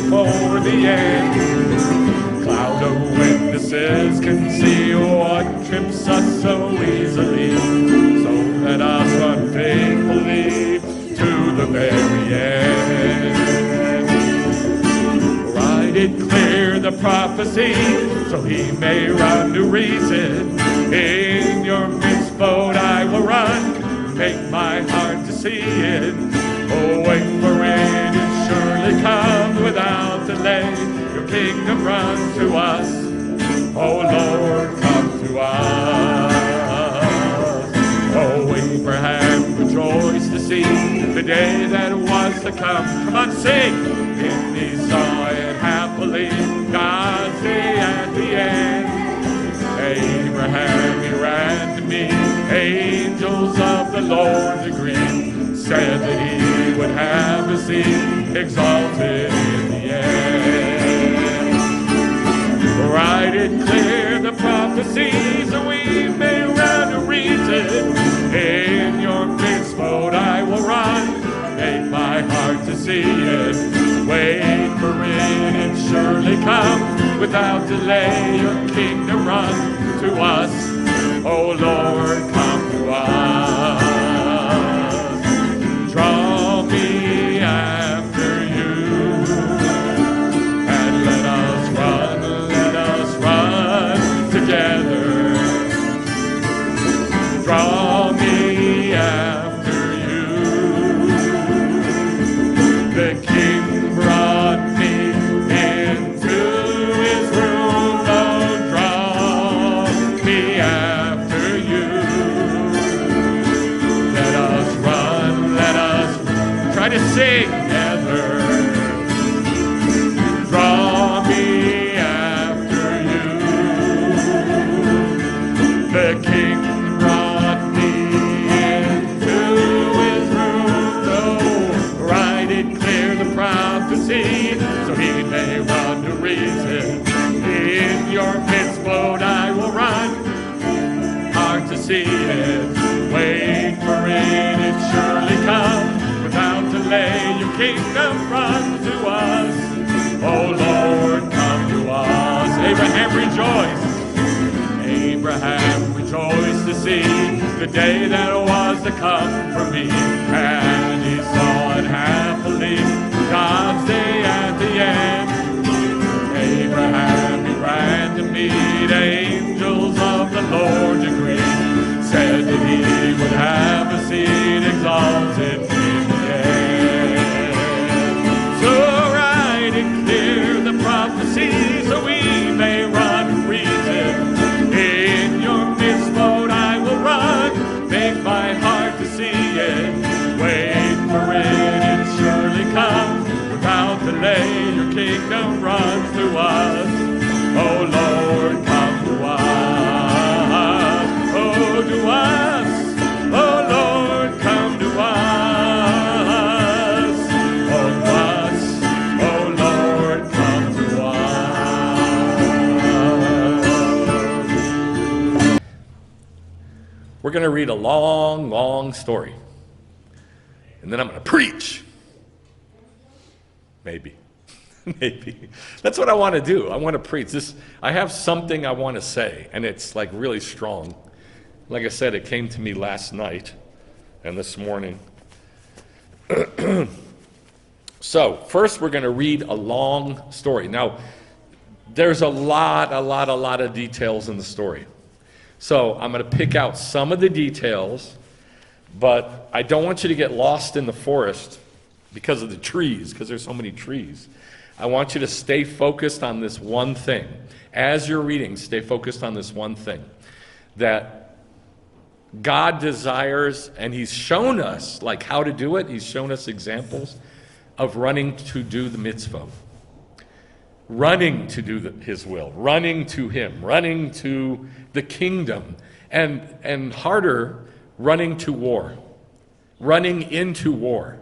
before the end. Cloud of witnesses can see what trips us so easily. So let us run faithfully to the very end. Write it clear, the prophecy, so he may run to reason. In your mitzvot I will run, make my heart to see it. Oh, wait for it, it surely comes without delay. Your kingdom runs to us, oh Lord, come to us. Oh, Abraham rejoiced to see the day that was to come. Come on, sing! And he saw it happily, God's day at the end. Abraham, he ran to meet, angels of the Lord agreed, said that he would have a seat exalted in the end. Write it clear, the prophecy, so we may run to reason. In your mitzvot I will run, make my heart to see it. Wait for it, it surely come without delay. Your kingdom run to us, oh Lord, come to us. Draw me after you, and let us run together. Draw me after you. The King brought me into his room. Oh, draw me after you. Let us run, let us try to sing together. Draw me after you. The King brought me into his room. Oh, write it clear, the prophecy, so he may run to reason. In your mitzvot I will run, hard to see it. Wait for it, it surely comes without delay. Your kingdom runs to us, oh Lord, come to us. Abraham rejoiced. Abraham rejoiced to see the day that was to come for me, and he saw it happily, God's day at the end. Abraham, he ran to meet, angels of the Lord agreed, said that he would have a seat exalted in the end. So write it clear, the prophecy, so we may run reason. In your mitzvot I will run, make my heart to see it. Wait for it, it surely comes without delay. Your kingdom runs to us, oh Lord, come to us. Oh, to us, oh Lord, come to us. Oh, us, oh Lord, come to us. We're going to read a long, long story. And then I'm going to preach. Maybe. Maybe. That's what I want to do. I want to preach. I have something I want to say, and it's like really strong. Like I said, it came to me last night and this morning. So, first we're going to read a long story. Now, there's a lot of details in the story. So, I'm going to pick out some of the details, but I don't want you to get lost in the forest because of the trees, because there's so many trees. I want you to stay focused on this one thing. As you're reading, stay focused on this one thing. That God desires, and he's shown us like how to do it. He's shown us examples of running to do the mitzvah. Running to do his will. Running to him. Running to the kingdom. And harder, running to war. Running into war.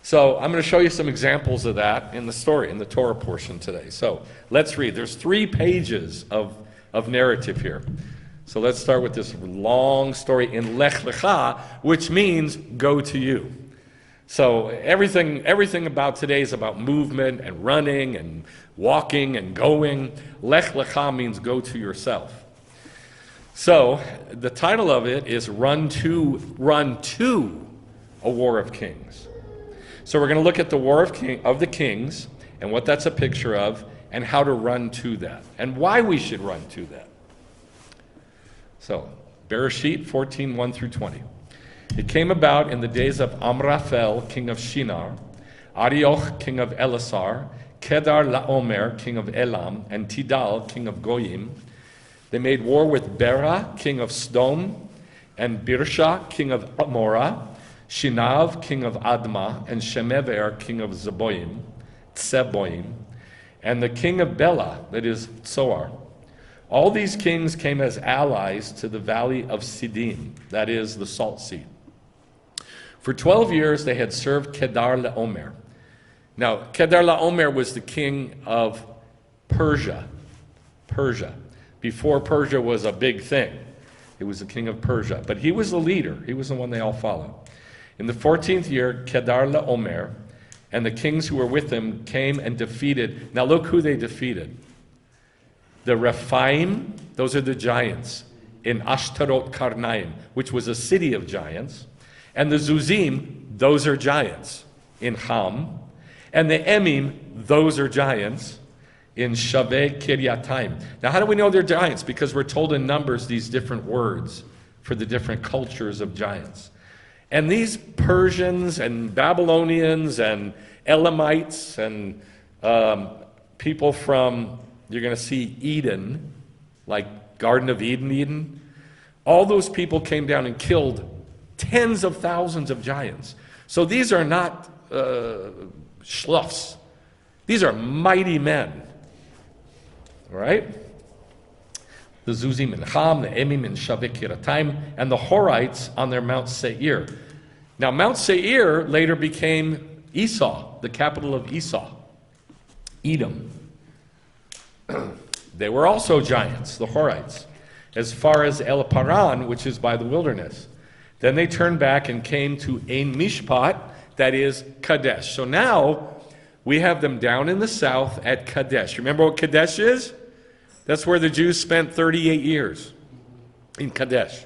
So I'm going to show you some examples of that in the story, in the Torah portion today. So let's read. There's 3 pages of narrative here. So let's start with this long story in Lech Lecha, which means go to you. So everything about today is about movement and running and walking and going. Lech Lecha means go to yourself. So the title of it is Run to a War of Kings. So we're going to look at the War of the Kings and what that's a picture of and how to run to that and why we should run to that. So Bereshit 14:1-20. It came about in the days of Amraphel, king of Shinar, Arioch, king of Elasar, Kedar Laomer, king of Elam, and Tidal, king of Goyim. They made war with Bera, king of Sodom, and Birsha, king of Amorah, Shinav, king of Admah, and Shemever, king of Tseboim, and the king of Bela, that is Tzoar. All these kings came as allies to the valley of Siddim, that is the Salt Sea. For 12 years they had served Kedar Laomer. Now, Kedar Laomer was the king of Persia. Before Persia was a big thing. He was the king of Persia. But he was the leader. He was the one they all followed. In the 14th year, Kedar Laomer and the kings who were with him came and defeated. Now look who they defeated. The Rephaim, those are the giants, in Ashtarot Karnaim, which was a city of giants. And the Zuzim, those are giants, in Ham. And the Emim, those are giants, in Shaveh Kiryataim. Now, how do we know they're giants? Because we're told in Numbers these different words for the different cultures of giants. And these Persians and Babylonians and Elamites and people from, you're going to see Eden, like Garden of Eden. All those people came down and killed tens of thousands of giants. So these are not schluffs. These are mighty men. All right? The Zuzim and Ham, the Emim and Shaveh Kiryataim, and the Horites on their Mount Seir. Now, Mount Seir later became Esau, the capital of Esau, Edom. They were also giants, the Horites, as far as El Paran, which is by the wilderness. Then they turned back and came to Ein Mishpat, that is Kadesh. So now we have them down in the south at Kadesh. Remember what Kadesh is? That's where the Jews spent 38 years, in Kadesh.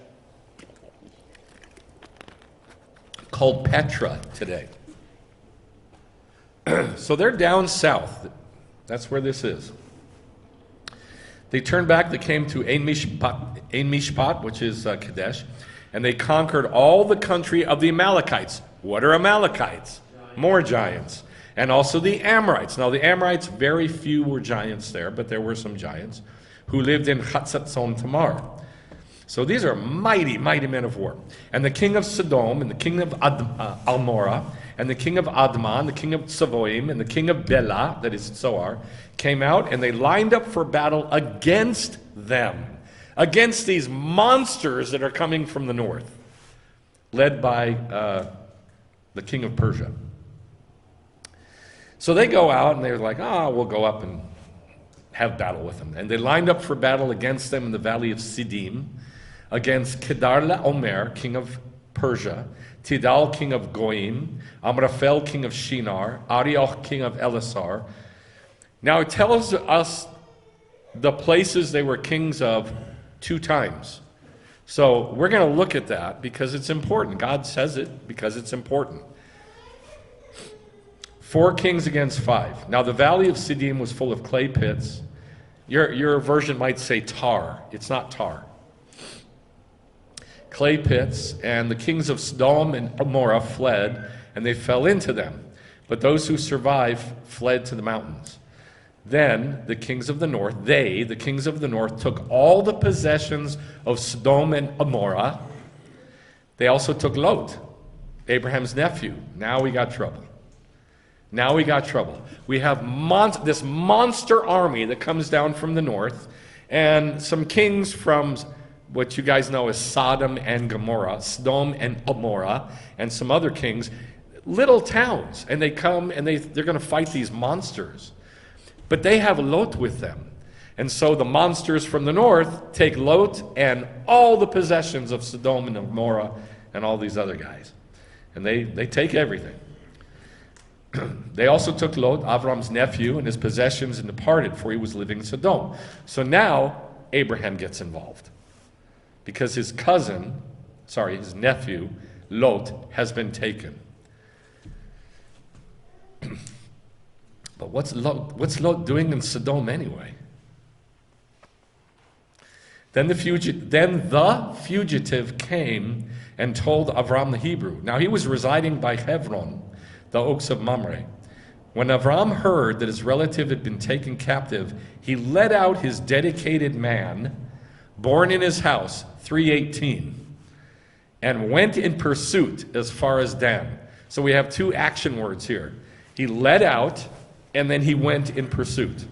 Called Petra today. So they're down south. That's where this is. They turned back, they came to Ein Mishpat, which is Kadesh, and they conquered all the country of the Amalekites. What are Amalekites? More giants. And also the Amorites. Now the Amorites, very few were giants there, but there were some giants who lived in Hatzatzon Tamar. So these are mighty, mighty men of war. And the king of Sodom, and the king of Almorah, and the king of Admah, and the king of Tseboim, and the king of Bela, that is Tzoar, came out and they lined up for battle against them, against these monsters that are coming from the north, led by the king of Persia. So they go out and they're like, we'll go up and have battle with them. And they lined up for battle against them in the valley of Siddim, against Kedar Laomer, king of Persia, Tidal, king of Goyim, Amraphel, king of Shinar, Arioch, king of Elasar. Now it tells us the places they were kings of 2 times. So we're going to look at that because it's important. God says it because it's important. 4 kings against 5. Now the valley of Siddim was full of clay pits. Your version might say tar. It's not tar. Clay pits, and the kings of Sodom and Gomorrah fled, and they fell into them. But those who survived fled to the mountains. Then the kings of the north, the kings of the north, took all the possessions of Sodom and Gomorrah. They also took Lot, Abraham's nephew. Now we got trouble. We have this monster army that comes down from the north, and some kings from what you guys know as Sodom and Gomorrah, Sodom and Gomorrah, and some other kings, little towns, and they come and they're going to fight these monsters. But they have Lot with them. And so the monsters from the north take Lot and all the possessions of Sodom and Gomorrah and all these other guys. And they take everything. They also took Lot, Avram's nephew, and his possessions and departed, for he was living in Sodom. So now Abraham gets involved because his nephew, Lot, has been taken. But what's Lot doing in Sodom anyway? Then the fugitive came and told Avram the Hebrew. Now he was residing by Hebron, the oaks of Mamre. When Avram heard that his relative had been taken captive, he led out his dedicated man, born in his house, 3:18, and went in pursuit as far as Dan. So we have two action words here. He led out, and then he went in pursuit.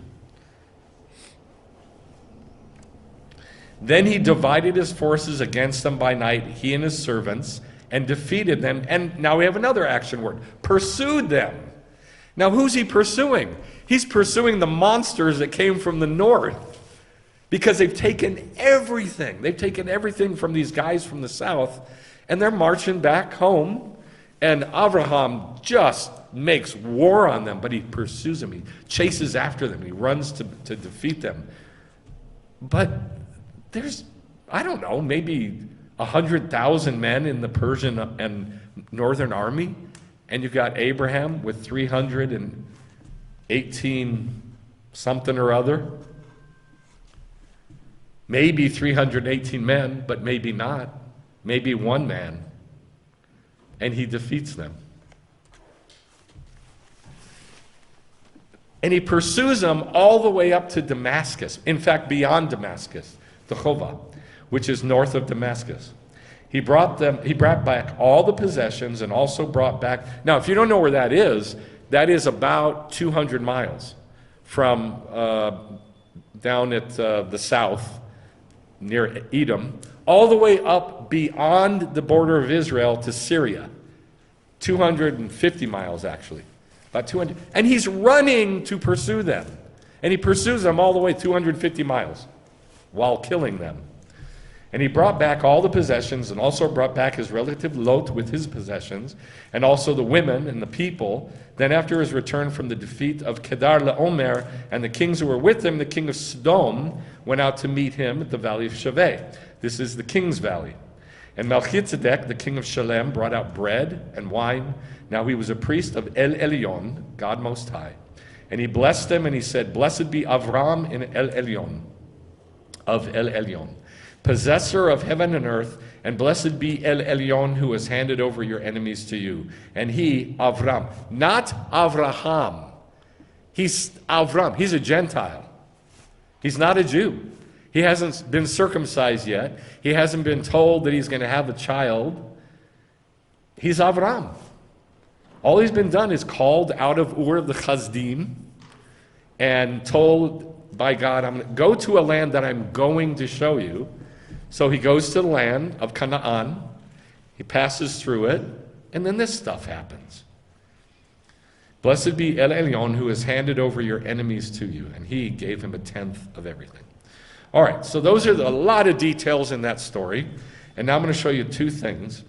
Then he divided his forces against them by night, he and his servants, and defeated them. And now we have another action word, pursued them. Now who's he pursuing? He's pursuing the monsters that came from the north, because they've taken everything. They've taken everything from these guys from the south, and they're marching back home. And Abraham just makes war on them, but he pursues them. He chases after them. He runs to defeat them. But there's, I don't know, maybe 100,000 men in the Persian and northern army, and you've got Abraham with 318 something or other. Maybe 318 men, but maybe not. Maybe one man. And he defeats them. And he pursues them all the way up to Damascus. In fact, beyond Damascus, the Chovah, which is north of Damascus. He brought back all the possessions and also brought back, now if you don't know where that is about 200 miles from down at the south, near Edom, all the way up beyond the border of Israel to Syria. 250 miles actually, about 200. And he's running to pursue them. And he pursues them all the way 250 miles while killing them. And he brought back all the possessions and also brought back his relative Lot with his possessions and also the women and the people. Then after his return from the defeat of Kedar Laomer and the kings who were with him, the king of Sodom went out to meet him at the valley of Shaveh. This is the king's valley. And Melchizedek, the king of Shalem, brought out bread and wine. Now he was a priest of El Elyon, God Most High. And he blessed them and he said, "Blessed be Avram in El Elyon, of El Elyon, possessor of heaven and earth, and blessed be El Elyon, who has handed over your enemies to you." And he, Avram, not Avraham. He's Avram. He's a Gentile. He's not a Jew. He hasn't been circumcised yet. He hasn't been told that he's going to have a child. He's Avram. All he's been done is called out of Ur the Chazdim and told by God, I'm going to go to a land that I'm going to show you. So he goes to the land of Canaan. He passes through it, and then this stuff happens. Blessed be El Elyon, who has handed over your enemies to you. And he gave him 1/10 of everything. All right, so those are a lot of details in that story. And now I'm going to show you two things.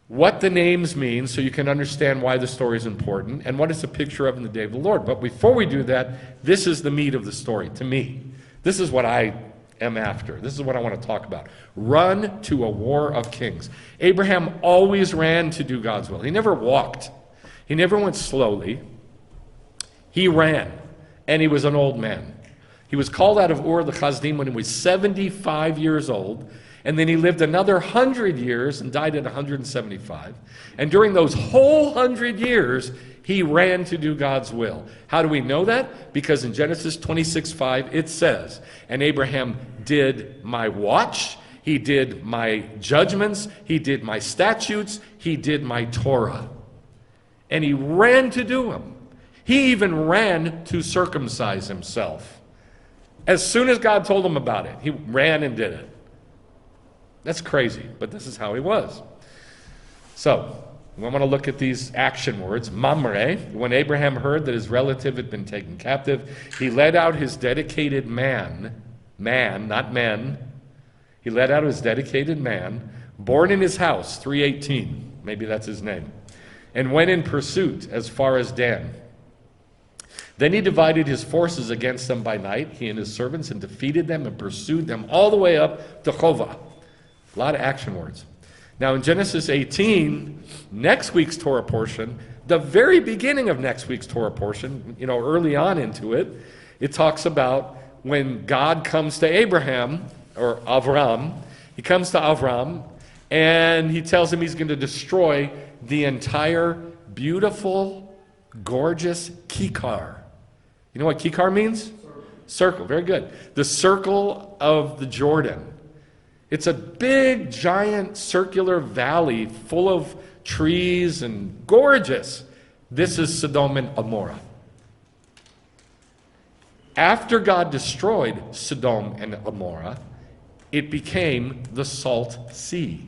What the names mean so you can understand why the story is important and what it's a picture of in the day of the Lord. But before we do that, this is the meat of the story to me. This is what I am after. This is what I want to talk about. Run to a war of kings. Abraham always ran to do God's will. He never walked. He never went slowly. He ran, and he was an old man. He was called out of Ur the Chazdim when he was 75 years old, and then he lived another 100 years and died at 175. And during those whole 100 years, he ran to do God's will. How do we know that? Because in Genesis 26:5 it says, "And Abraham did my watch, he did my judgments, he did my statutes, he did my Torah." And he ran to do them. He even ran to circumcise himself. As soon as God told him about it, he ran and did it. That's crazy, but this is how he was. So, we want to look at these action words. Mamre, when Abraham heard that his relative had been taken captive, he led out his dedicated man, not men. He led out his dedicated man, born in his house, 318, maybe that's his name. and went in pursuit as far as Dan. Then he divided his forces against them by night, he and his servants, and defeated them and pursued them all the way up to Chovah. A lot of action words. Now in Genesis 18, next week's Torah portion, the very beginning of next week's Torah portion, early on into it, it talks about when God comes to Abraham, or Avram, he comes to Avram, and he tells him he's going to destroy the entire beautiful, gorgeous Kikar. You know what Kikar means? Circle. Very good. The circle of the Jordan. It's a big, giant, circular valley full of trees and gorgeous. This is Sodom and Gomorrah. After God destroyed Sodom and Gomorrah, it became the Salt Sea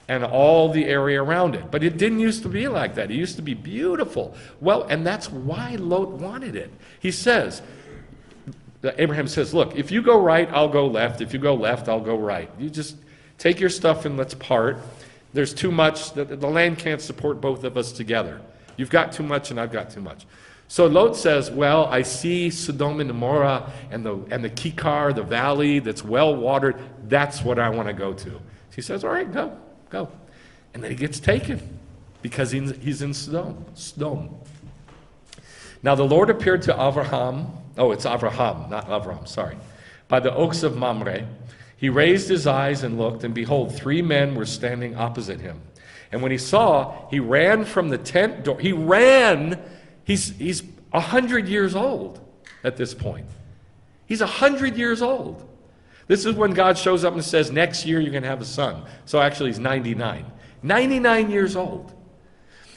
and all the area around it. But it didn't used to be like that. It used to be beautiful. Well, and that's why Lot wanted it. He says, Abraham says, look, if you go right, I'll go left. If you go left, I'll go right. You just take your stuff and let's part. There's too much. The land can't support both of us together. You've got too much and I've got too much. So Lot says, well, I see Sodom and Gomorrah and the Kikar, the valley that's well watered. That's what I want to go to. He says, all right, go. And then he gets taken because he's in Sodom. Now the Lord appeared to Avraham. Oh, it's Avraham, not Avram, sorry. By the oaks of Mamre. He raised his eyes and looked, and behold, 3 men were standing opposite him. And when he saw, he ran from the tent door. He ran. He's 100 years old at this point. He's 100 years old. This is when God shows up and says, next year you're going to have a son. So actually he's 99. 99 years old.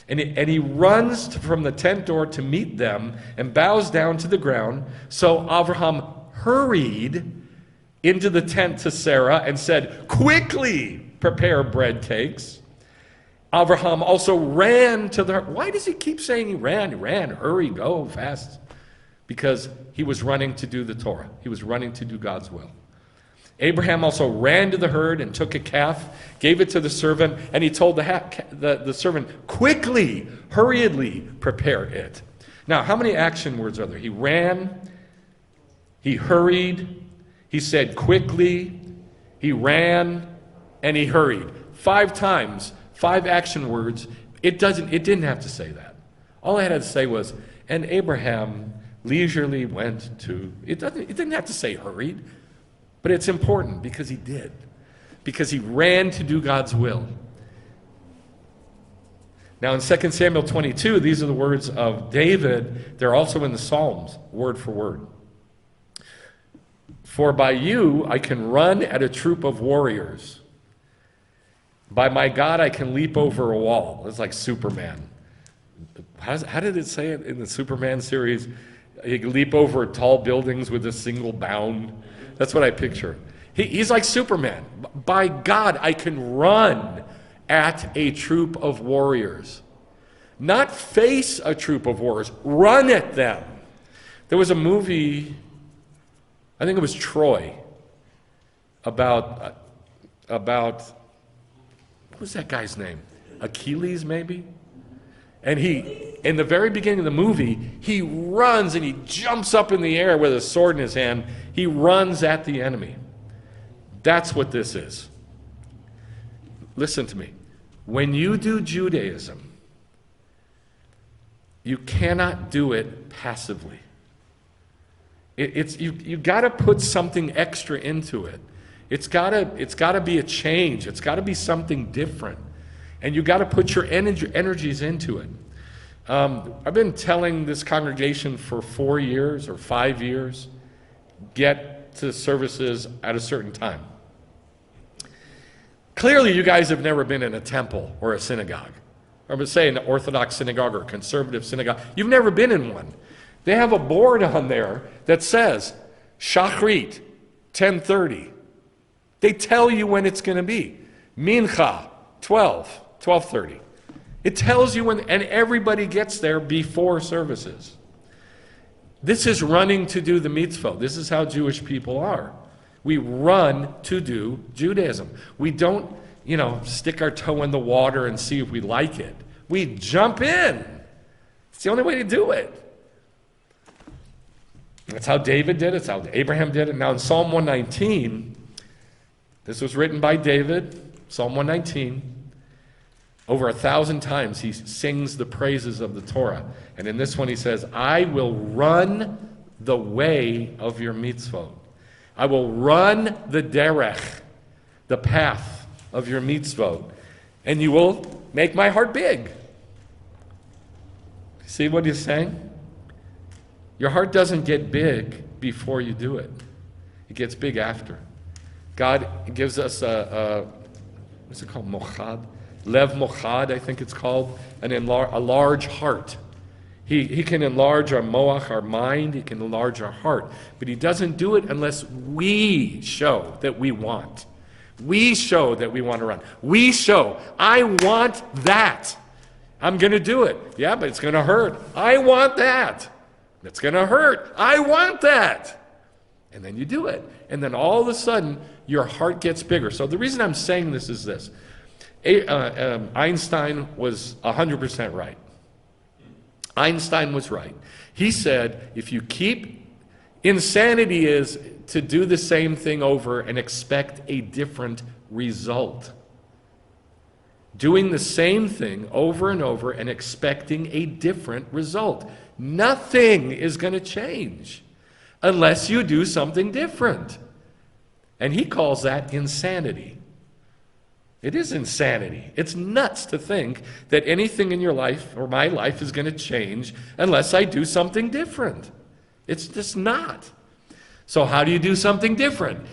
And he runs from the tent door to meet them and bows down to the ground. So Abraham hurried into the tent to Sarah and said, quickly prepare bread cakes. Abraham also ran to the... Why does he keep saying he ran, hurry, go, fast? Because he was running to do the Torah. He was running to do God's will. Abraham also ran to the herd and took a calf, gave it to the servant, and he told the servant, quickly, hurriedly prepare it. Now, how many action words are there? He ran, he hurried, he said quickly, he ran, and he hurried. 5 times, 5 action words. It didn't have to say that. All it had to say was, and Abraham leisurely went to... It didn't have to say hurried. But it's important because he did. Because he ran to do God's will. Now in 2 Samuel 22, these are the words of David. They're also in the Psalms, word for word. For by you I can run at a troop of warriors. By my God I can leap over a wall. It's like Superman. How did it say it in the Superman series? You can leap over tall buildings with a single bound. That's what I picture. He's like Superman. By God, I can run at a troop of warriors. Not face a troop of warriors. Run at them. There was a movie, I think it was Troy, about what was that guy's name? Achilles, maybe? And in the very beginning of the movie, he runs and he jumps up in the air with a sword in his hand. He runs at the enemy. That's what this is. Listen to me. When you do Judaism, you cannot do it passively. You got to put something extra into it. It's got to be a change. It's got to be something different. And you got to put your energies into it. I've been telling this congregation for 4 years or 5 years, get to services at a certain time. Clearly, you guys have never been in a temple or a synagogue. Or say an Orthodox synagogue or a conservative synagogue. You've never been in one. They have a board on there that says, Shachrit, 10:30. They tell you when it's going to be. Mincha, 12:30. It tells you when, and everybody gets there before services. This is running to do the mitzvah. This is how Jewish people are. We run to do Judaism. We don't, stick our toe in the water and see if we like it. We jump in. It's the only way to do it. That's how David did it. It's how Abraham did it. Now in Psalm 119, this was written by David, Psalm 119. Over 1,000 times he sings the praises of the Torah. And in this one he says, I will run the way of your mitzvot. I will run the derech, the path of your mitzvot. And you will make my heart big. See what he's saying? Your heart doesn't get big before you do it. It gets big after. God gives us what's it called? Mochad? Lev Mochad, I think it's called. A large heart. He can enlarge our moach, our mind. He can enlarge our heart. But he doesn't do it unless we show that we want. We show that we want to run. We show, I want that. I'm going to do it. Yeah, but it's going to hurt. I want that. It's going to hurt. I want that. And then you do it. And then all of a sudden, your heart gets bigger. So the reason I'm saying this is this. Einstein was 100% right. Einstein was right. He said, if you keep, insanity is to do the same thing over and expect a different result. Doing the same thing over and over and expecting a different result. Nothing is going to change unless you do something different. And he calls that insanity. It is insanity. It's nuts to think that anything in your life or my life is going to change unless I do something different. It's just not. So how do you do something different?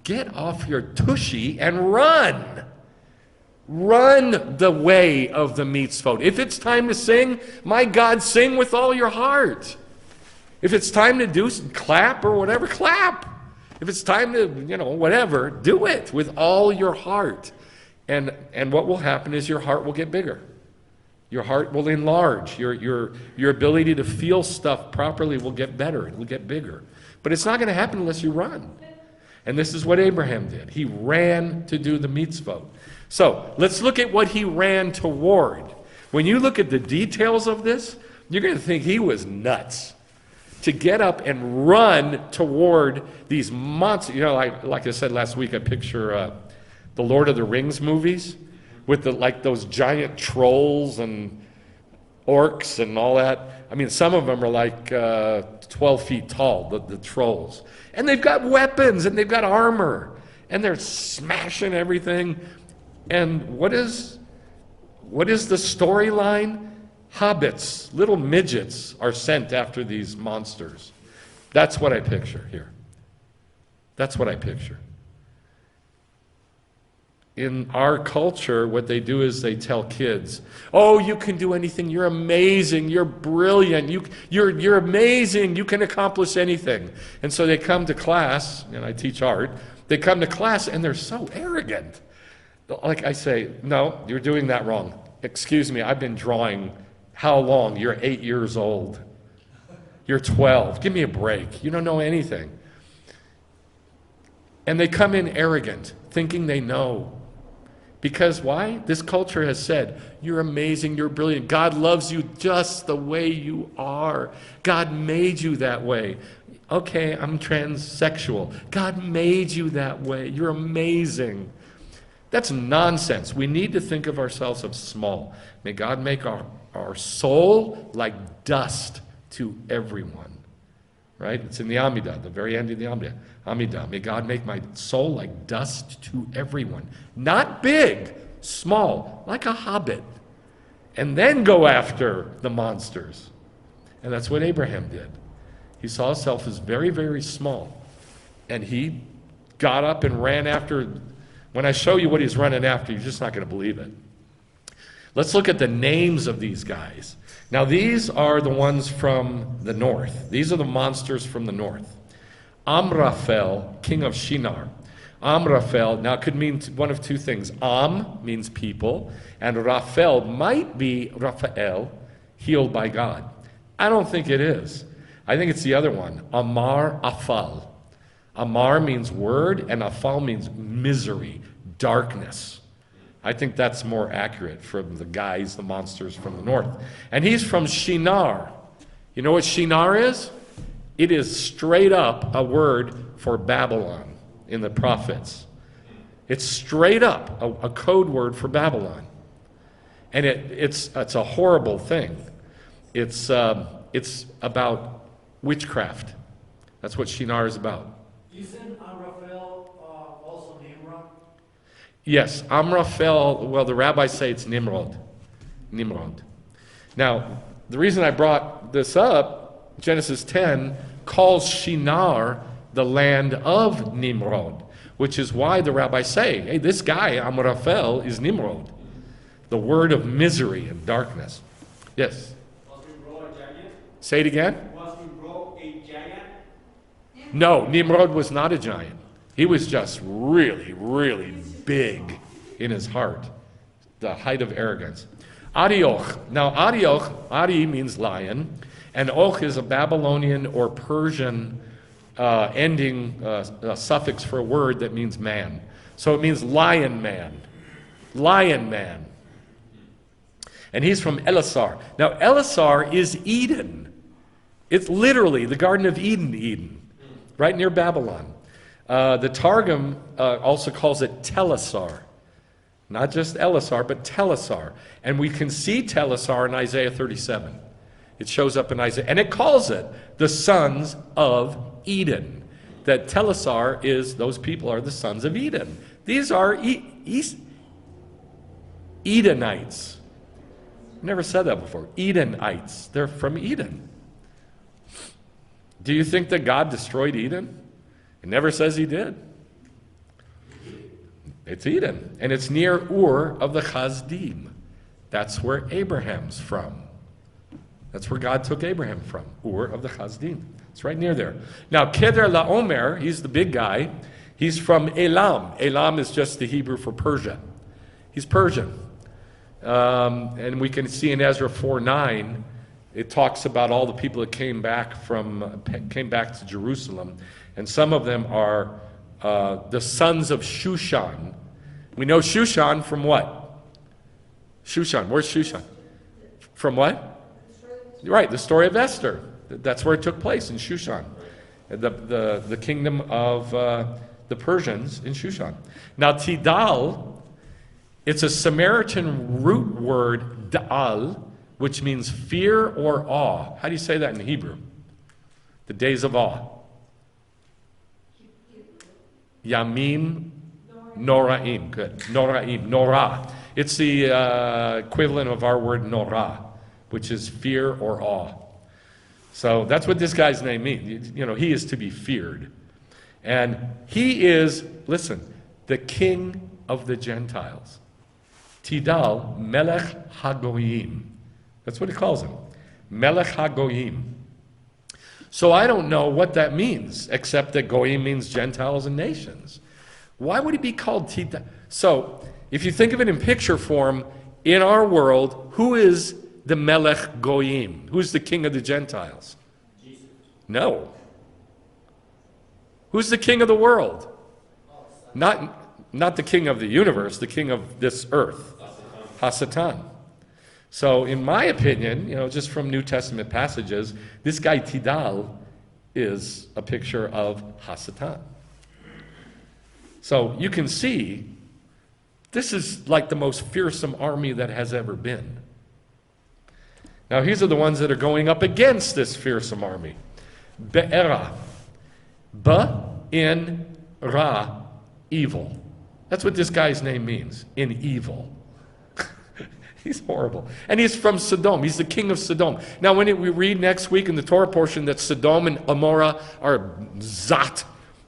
Get off your tushy and run. Run the way of the mitzvot. If it's time to sing, my God, sing with all your heart. If it's time to do clap or whatever, clap. If it's time to, whatever, do it with all your heart. And what will happen is your heart will get bigger. Your heart will enlarge. Your ability to feel stuff properly will get better. It will get bigger. But it's not going to happen unless you run. And this is what Abraham did. He ran to do the mitzvot. So let's look at what he ran toward. When you look at the details of this, you're going to think he was nuts. To get up and run toward these monsters. Like I said last week, I picture the Lord of the Rings movies with those giant trolls and orcs and all that. I mean, some of them are like 12 feet tall, the trolls. And they've got weapons and they've got armor. And they're smashing everything. And what is the storyline? Hobbits, little midgets, are sent after these monsters. That's what I picture here. That's what I picture. In our culture, what they do is they tell kids, oh, you can do anything, you're amazing, you're brilliant, you're amazing, you can accomplish anything. And so they come to class, and I teach art, they come to class and they're so arrogant. Like I say, no, you're doing that wrong. Excuse me, I've been drawing how long? You're 8 years old. You're 12. Give me a break. You don't know anything. And they come in arrogant, thinking they know. Because why? This culture has said, you're amazing, you're brilliant. God loves you just the way you are. God made you that way. Okay, I'm transsexual. God made you that way. You're amazing. That's nonsense. We need to think of ourselves as small. May God make our soul like dust to everyone. Right? It's in the Amidah, the very end of the Amidah. May God make my soul like dust to everyone. Not big, small, like a hobbit. And then go after the monsters. And that's what Abraham did. He saw himself as very, very small. And he got up and ran after. When I show you what he's running after, you're just not going to believe it. Let's look at the names of these guys. Now, these are the ones from the north. These are the monsters from the north. Amraphel, king of Shinar. Amraphel, now it could mean one of two things. Am means people, and Raphael might be Raphael, healed by God. I don't think it is. I think it's the other one. Amar Afal. Amar means word, and Afal means misery, darkness. I think that's more accurate from the guys, the monsters from the north. And he's from Shinar. You know what Shinar is? It is straight up a word for Babylon in the prophets. It's straight up a code word for Babylon. And it's a horrible thing. It's about witchcraft. That's what Shinar is about. Isn't Amraphel also Nimrod? Yes, Amraphel, well, the rabbis say it's Nimrod. Nimrod. Now, the reason I brought this up, Genesis 10 calls Shinar the land of Nimrod, which is why the rabbis say, hey, this guy, Amraphel, is Nimrod, the word of misery and darkness. Yes? Was Nimrod a giant? Say it again? Was Nimrod a giant? No, Nimrod was not a giant. He was just really, really big in his heart, the height of arrogance. Arioch. Now, Arioch, Ari means lion, and Och is a Babylonian or Persian ending suffix for a word that means man. So it means lion man. Lion man. And he's from Elisar. Now, Elisar is Eden. It's literally the Garden of Eden, right near Babylon. The Targum also calls it Telasar. Not just Elisar, but Telasar. And we can see Telasar in Isaiah 37. It shows up in Isaiah. And it calls it the sons of Eden. That Telasar is, those people are the sons of Eden. These are Edenites. Never said that before. Edenites. They're from Eden. Do you think that God destroyed Eden? It never says he did. It's Eden. And it's near Ur of the Chazdim. That's where Abraham's from. That's where God took Abraham from. Ur of the Chazdim. It's right near there. Now, Keder Laomer, he's the big guy. He's from Elam. Elam is just the Hebrew for Persia. He's Persian. And we can see in Ezra 4:9, it talks about all the people that came back to Jerusalem, and some of them are the sons of Shushan. We know Shushan from what? Shushan. Where's Shushan? From what? Right, the story of Esther. That's where it took place, in Shushan, the kingdom of the Persians in Shushan. Now, Tidal, it's a Samaritan root word, da'al, which means fear or awe. How do you say that in Hebrew? The days of awe. Yamim Noraim. Good. Noraim. Norah. It's the equivalent of our word norah, which is fear or awe. So that's what this guy's name means. You know, he is to be feared. And he is, listen, the king of the Gentiles. Tidal Melech HaGoyim. That's what he calls him. Melech HaGoyim. So I don't know what that means, except that Goyim means Gentiles and nations. Why would he be called Tidal? So if you think of it in picture form, in our world, who is the Melech Goyim? Who's the king of the Gentiles? Jesus. No. Who's the king of the world? Not the king of the universe, the king of this earth. Hasatan. So in my opinion, you know, just from New Testament passages, this guy Tidal is a picture of Hasatan. So you can see, this is like the most fearsome army that has ever been. Now, these are the ones that are going up against this fearsome army. Be'era. In Ra, evil. That's what this guy's name means, in evil. He's horrible. And he's from Sodom. He's the king of Sodom. Now, when we read next week in the Torah portion that Sodom and Amorah are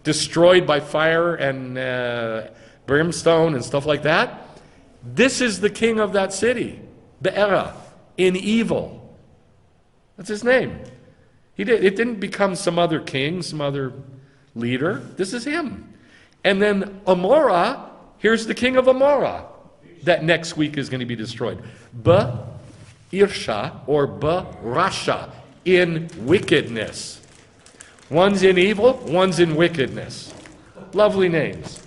destroyed by fire and brimstone and stuff like that, this is the king of that city, Be'era, in evil. That's his name. It didn't become some other king, some other leader. This is him. And then Amorah, here's the king of Amorah that next week is going to be destroyed. Irsha or Rasha, in wickedness. One's in evil, one's in wickedness. Lovely names.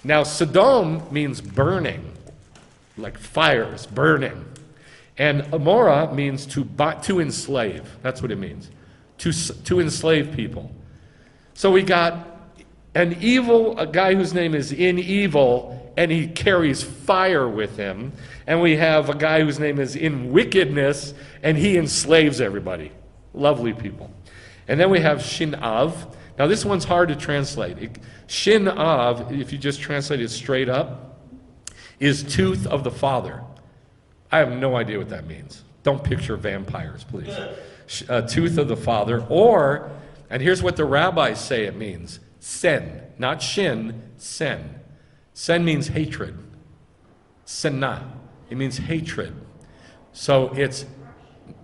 Now, Sodom means burning like fires, burning. And Amora means to enslave. That's what it means. To enslave people. So we got a guy whose name is in evil, and he carries fire with him. And we have a guy whose name is in wickedness, and he enslaves everybody. Lovely people. And then we have Shinav. Now this one's hard to translate. Shinav, if you just translate it straight up, is tooth of the father. I have no idea what that means. Don't picture vampires, please. Tooth of the father. Or, and here's what the rabbis say it means. Sen, not shin, sen. Sen means hatred. Senna, it means hatred. So it's,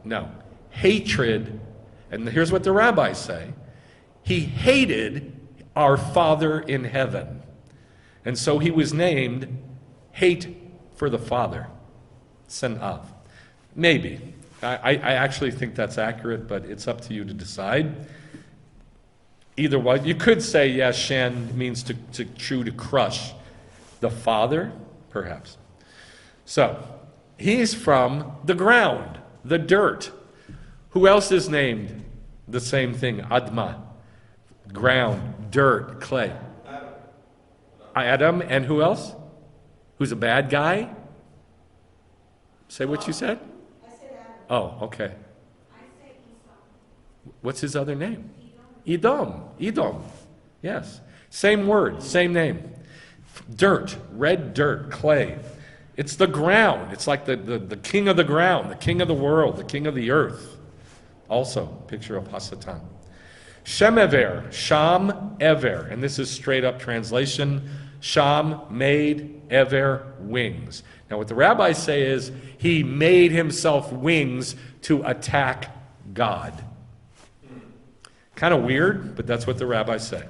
no, hatred. And here's what the rabbis say. He hated our Father in heaven. And so he was named Hate for the Father. Senav. Maybe. I actually think that's accurate, but it's up to you to decide. Either way, you could say, yes, Shen means to crush the Father, perhaps. So, he's from the ground, the dirt. Who else is named the same thing? Adma. Ground, dirt, clay. Adam, and who else? Who's a bad guy? Say what you said? I said Adam. Oh, okay. I said Esau. What's his other name? Edom. Edom. Yes. Same word, same name. Dirt, red dirt, clay. It's the ground. It's like the king of the ground, the king of the world, the king of the earth. Also, picture of Hasatan. Shem Ever, Sham Ever, and this is straight up translation. Sham made Ever wings. Now what the rabbis say is he made himself wings to attack God. Kind of weird, but that's what the rabbis say.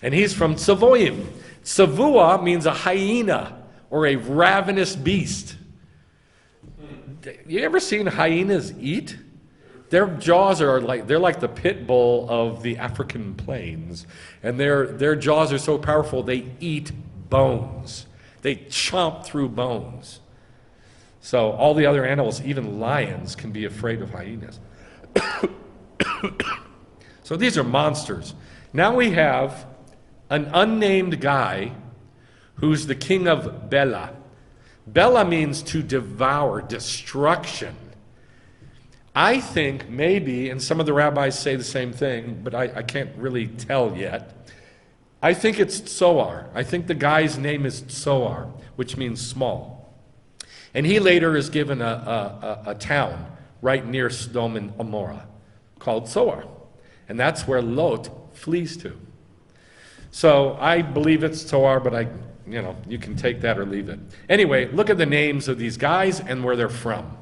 And he's from Tzivoim. Tzavua means a hyena or a ravenous beast. You ever seen hyenas eat? Their jaws are they're like the pit bull of the African plains. And their jaws are so powerful they eat bones. They chomp through bones. So all the other animals, even lions, can be afraid of hyenas. So these are monsters. Now we have an unnamed guy who's the king of Bela. Bela means to devour, destruction. I think maybe, and some of the rabbis say the same thing, but I can't really tell yet. I think it's Tzoar. I think the guy's name is Tzoar, which means small. And he later is given a town right near Sodom and Gomorrah called Tzoar. And that's where Lot flees to. So I believe it's Tzoar, but you can take that or leave it. Anyway, look at the names of these guys and where they're from.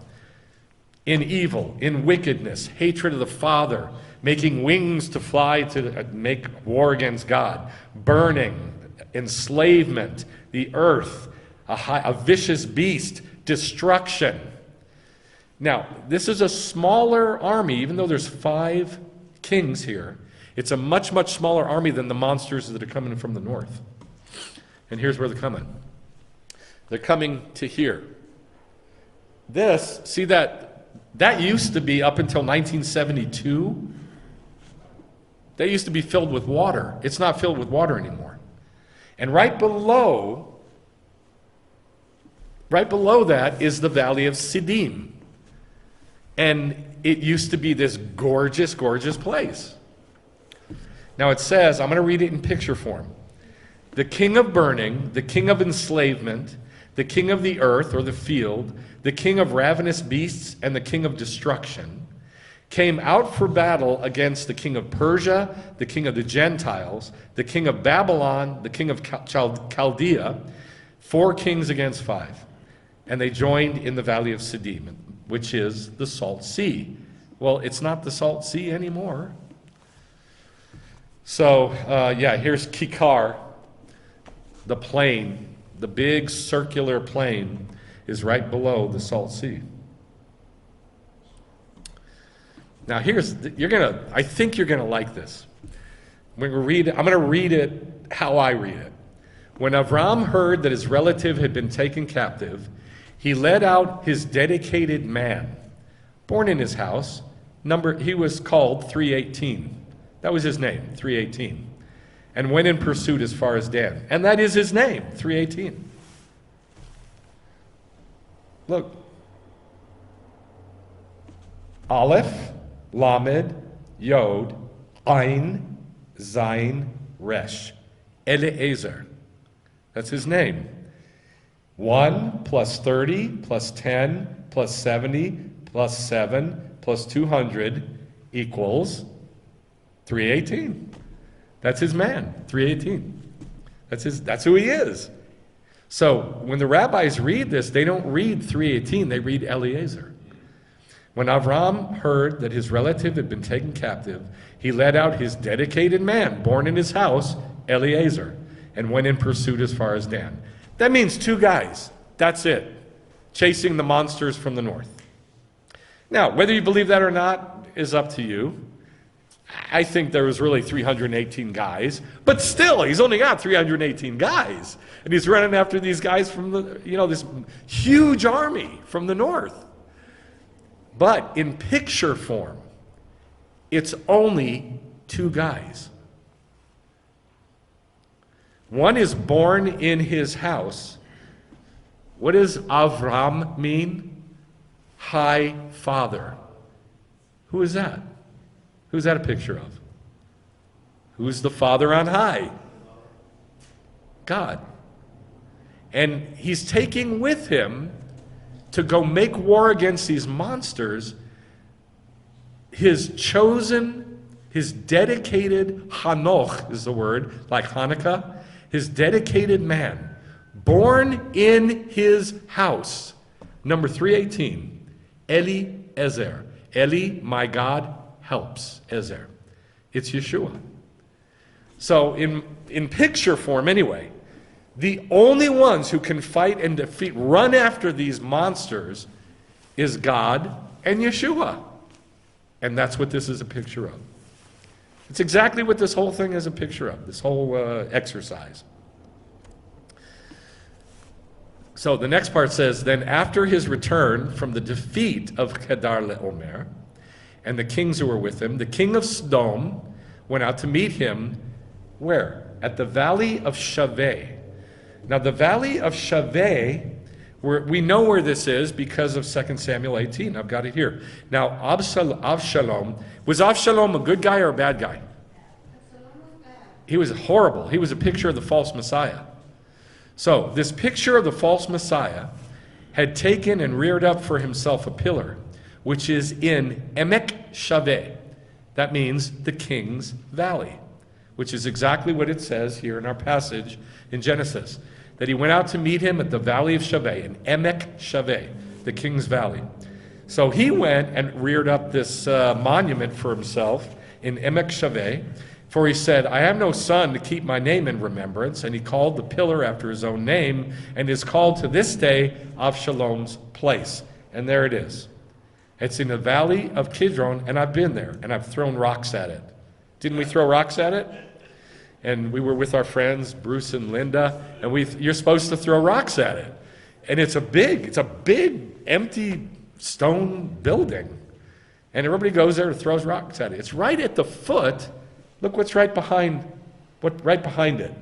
In evil, in wickedness, hatred of the Father, making wings to fly to make war against God, burning, enslavement, the earth, a vicious beast, destruction. Now, this is a smaller army, even though there's 5 kings here. It's a much, much smaller army than the monsters that are coming from the north. And here's where they're coming. They're coming to here. This, see that used to be up until 1972. That used to be filled with water. It's not filled with water anymore. And right below that is the valley of Siddim. And it used to be this gorgeous, gorgeous place. Now it says, I'm going to read it in picture form. The king of burning, the king of enslavement, the king of the earth or the field, the king of ravenous beasts, and the king of destruction, came out for battle against the king of Persia, the king of the Gentiles, the king of Babylon, the king of Chaldea, 4 kings against 5. And they joined in the valley of Siddim, which is the Salt Sea. Well, it's not the Salt Sea anymore. So, here's Kikar, the plain. The big circular plain is right below the Salt Sea. Now I think you're gonna like this. I'm gonna read it how I read it. When Avram heard that his relative had been taken captive, he led out his dedicated man, born in his house. He was called 318. That was his name, 318. And went in pursuit as far as Dan. And that is his name, 318. Look. Aleph, Lamed, Yod, Ein, Zayin, Resh. Eliezer. That's his name. 1 plus 30 plus 10 plus 70 plus 7 plus 200 equals 318. That's his man, 318. That's who he is. So when the rabbis read this, they don't read 318, they read Eliezer. When Avram heard that his relative had been taken captive, he led out his dedicated man, born in his house, Eliezer, and went in pursuit as far as Dan. That means 2 guys. That's it. Chasing the monsters from the north. Now, whether you believe that or not is up to you. I think there was really 318 guys, but still, he's only got 318 guys. And he's running after these guys from this huge army from the north. But in picture form, it's only 2 guys. One is born in his house. What does Avram mean? High Father. Who is that? Who's that a picture of? Who's the Father on high? God. And he's taking with him to go make war against these monsters his chosen, his dedicated, Hanoch is the word, like Hanukkah, his dedicated man, born in his house. Number 318, Eliezer. Eli, my God, helps. Ezer. It's Yeshua. So in picture form anyway, the only ones who can fight and defeat, run after these monsters is God and Yeshua. And that's what this is a picture of. It's exactly what this whole thing is a picture of, this whole exercise. So the next part says, then after his return from the defeat of Kedar Laomer, and the kings who were with him, the king of Sodom went out to meet him, where? At the valley of Shaveh. Now the valley of Shaveh, we know where this is because of 2 Samuel 18. I've got it here. Now Avshalom, was Avshalom a good guy or a bad guy? He was horrible. He was a picture of the false Messiah. So this picture of the false Messiah had taken and reared up for himself a pillar, which is in Emek Shaveh. That means the king's valley, which is exactly what it says here in our passage in Genesis, that he went out to meet him at the valley of Shaveh, in Emek Shaveh, the king's valley. So he went and reared up this monument for himself in Emek Shaveh, for he said, I have no son to keep my name in remembrance, and he called the pillar after his own name, and is called to this day Avshalom's place. And there it is. It's in the valley of Kidron, and I've been there, and I've thrown rocks at it. Didn't we throw rocks at it? And we were with our friends, Bruce and Linda, and you're supposed to throw rocks at it. And it's a big, empty stone building. And everybody goes there and throws rocks at it. It's right at the foot. Look what's right behind it.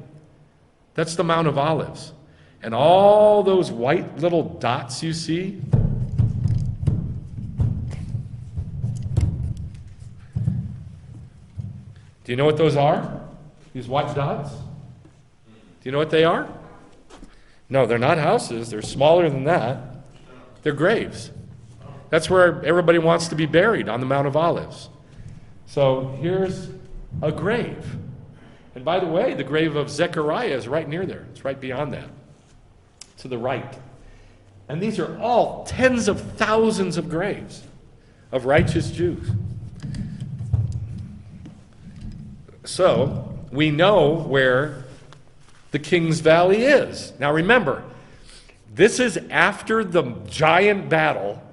That's the Mount of Olives. And all those white little dots you see, do you know what those are? These white dots? Do you know what they are? No, they're not houses. They're smaller than that. They're graves. That's where everybody wants to be buried, on the Mount of Olives. So here's a grave. And by the way, the grave of Zechariah is right near there. It's right beyond that, to the right. And these are all tens of thousands of graves of righteous Jews. So we know where the King's Valley is. Now remember, this is after the giant battle,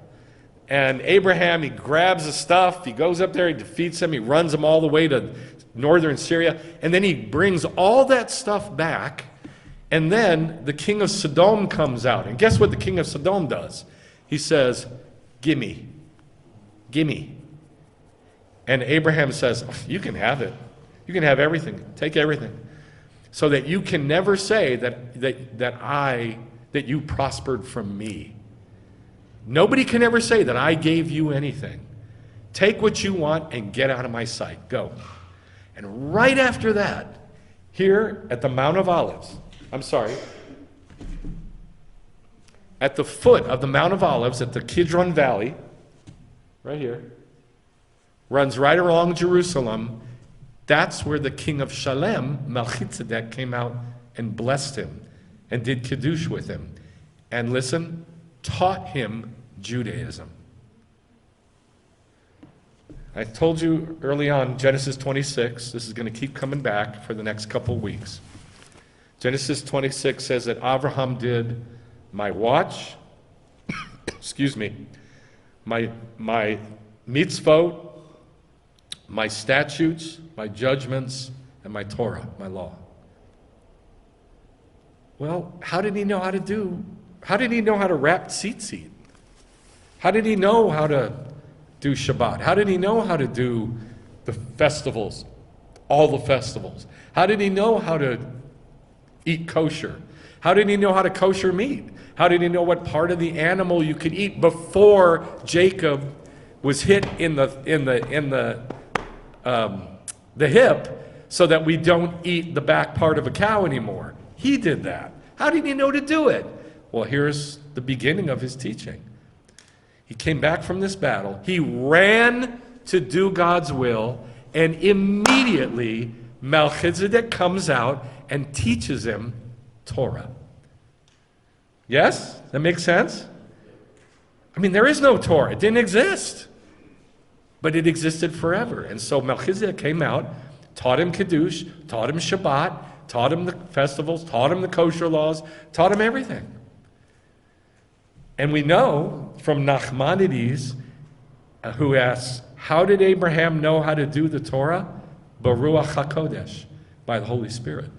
and Abraham, he grabs the stuff, he goes up there, he defeats them, he runs them all the way to northern Syria, and then he brings all that stuff back, And then the king of Sodom comes out. And guess what the king of Sodom does? He says, gimme. Gimme. And Abraham says, "Oh, you can have it. You can have everything. Take everything. So that you can never say that you prospered from me. Nobody can ever say that I gave you anything. Take what you want and get out of my sight. Go." And right after that, here at the Mount of Olives, at the foot of the Mount of Olives, at the Kidron Valley, right here, runs right along Jerusalem. That's where the king of Shalem, Melchizedek, came out and blessed him and did Kiddush with him. And listen, taught him Judaism. I told you early on, Genesis 26, this is going to keep coming back for the next couple of weeks. Genesis 26 says that Abraham did my watch, my mitzvot, my statutes, my judgments, and my Torah, my law. Well, how did he know how to wrap tzitzit? How did he know how to do Shabbat? How did he know how to do the festivals, all the festivals? How did he know how to eat kosher? How did he know how to kosher meat? How did he know what part of the animal you could eat before Jacob was hit in the hip, so that we don't eat the back part of a cow anymore? He did that. How did he know to do it? Well, here's the beginning of his teaching. He came back from this battle. He ran to do God's will, and immediately Melchizedek comes out and teaches him Torah. Yes? That makes sense? I mean, there is no Torah. It didn't exist. But it existed forever. And so Melchizedek came out, taught him Kiddush, taught him Shabbat, taught him the festivals, taught him the kosher laws, taught him everything. And we know from Nachmanides, who asks, how did Abraham know how to do the Torah? Baruch HaKodesh, by the Holy Spirit.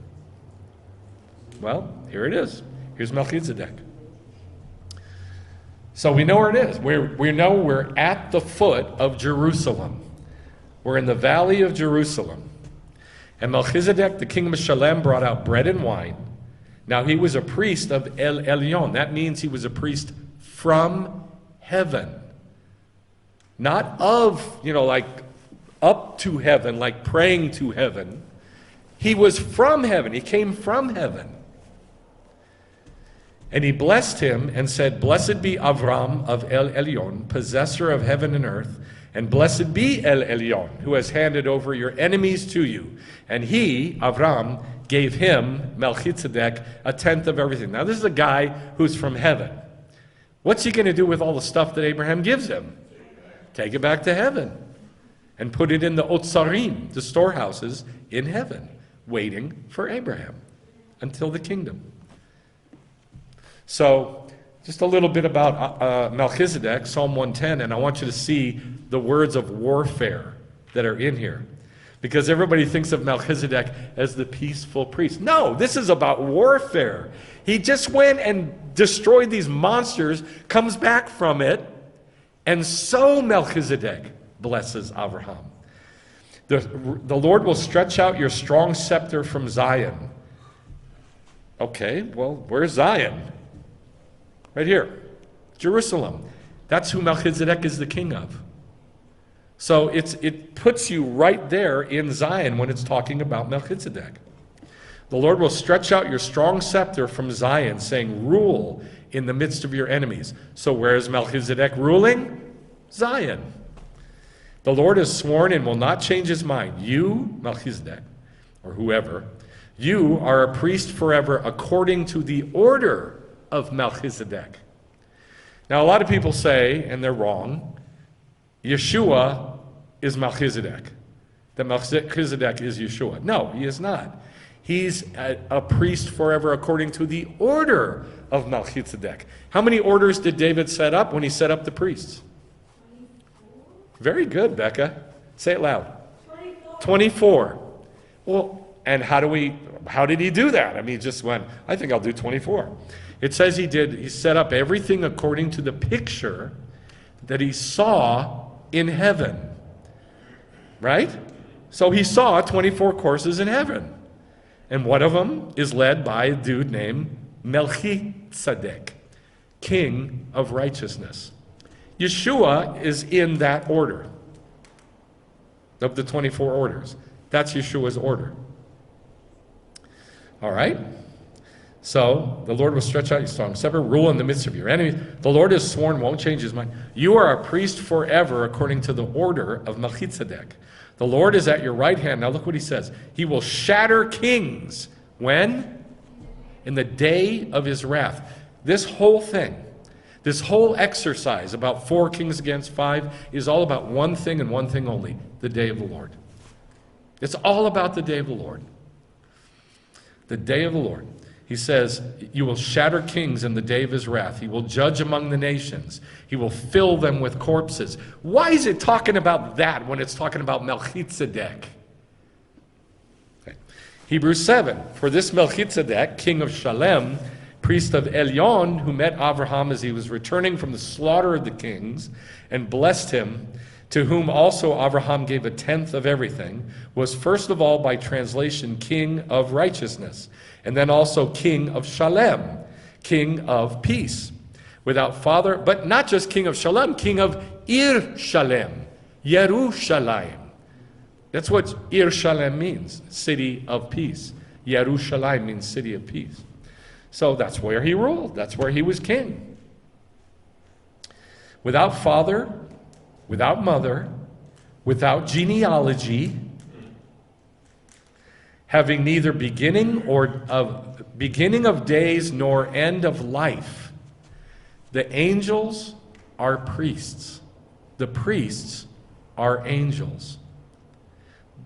Well, here it is. Here's Melchizedek. So we know where it is. We know we're at the foot of Jerusalem. We're in the valley of Jerusalem. And Melchizedek, the king of Shalem, brought out bread and wine. Now he was a priest of El Elyon. That means he was a priest from heaven. Not of, like up to heaven, like praying to heaven. He was from heaven. He came from heaven. And he blessed him and said, "Blessed be Avram of El Elyon, possessor of heaven and earth, and blessed be El Elyon, who has handed over your enemies to you." And he, Avram, gave him, Melchizedek, a tenth of everything. Now this is a guy who's from heaven. What's he going to do with all the stuff that Abraham gives him? Take it back to heaven and put it in the Otsarim, the storehouses in heaven, waiting for Abraham until the kingdom. So, just a little bit about Melchizedek, Psalm 110, and I want you to see the words of warfare that are in here. Because everybody thinks of Melchizedek as the peaceful priest. No, this is about warfare. He just went and destroyed these monsters, comes back from it, and so Melchizedek blesses Abraham. The Lord will stretch out your strong scepter from Zion. Okay, well, where's Zion? Right here, Jerusalem. That's who Melchizedek is the king of. So it puts you right there in Zion when it's talking about Melchizedek. The Lord will stretch out your strong scepter from Zion, saying, "Rule in the midst of your enemies." So where is Melchizedek ruling? Zion. The Lord has sworn and will not change his mind. You, Melchizedek, or whoever, you are a priest forever according to the order of Melchizedek. Now, a lot of people say, and they're wrong, Yeshua is Melchizedek. That Melchizedek is Yeshua. No, he is not. He's a priest forever according to the order of Melchizedek. How many orders did David set up when he set up the priests? Very good, Becca. Say it loud. 24. Well, And how did he do that? I mean, he just went, I think I'll do 24. It says he set up everything according to the picture that he saw in heaven. Right? So he saw 24 courses in heaven. And one of them is led by a dude named Melchizedek, king of righteousness. Yeshua is in that order of the 24 orders. That's Yeshua's order. All right? So, the Lord will stretch out your strong scepter, rule in the midst of your enemies. The Lord has sworn, won't change his mind. You are a priest forever according to the order of Melchizedek. The Lord is at your right hand. Now look what he says. He will shatter kings. When? In the day of his wrath. This whole thing, this whole exercise about 4 kings against 5 is all about one thing and one thing only, the day of the Lord. It's all about the day of the Lord. The day of the Lord. He says, you will shatter kings in the day of his wrath. He will judge among the nations. He will fill them with corpses. Why is it talking about that when it's talking about Melchizedek? Okay. Hebrews 7. For this Melchizedek, king of Shalem, priest of Elyon, who met Abraham as he was returning from the slaughter of the kings, and blessed him, to whom also Abraham gave a tenth of everything, was first of all by translation king of righteousness, and then also king of Shalem, king of peace, without father, but not just king of Shalem, king of Ir Shalem, Yerushalayim. That's what Ir Shalem means, city of peace. Yerushalayim means city of peace. So that's where he ruled. That's where he was king. Without father, without mother, without genealogy, having neither beginning of days nor end of life. The angels are priests. The priests are angels.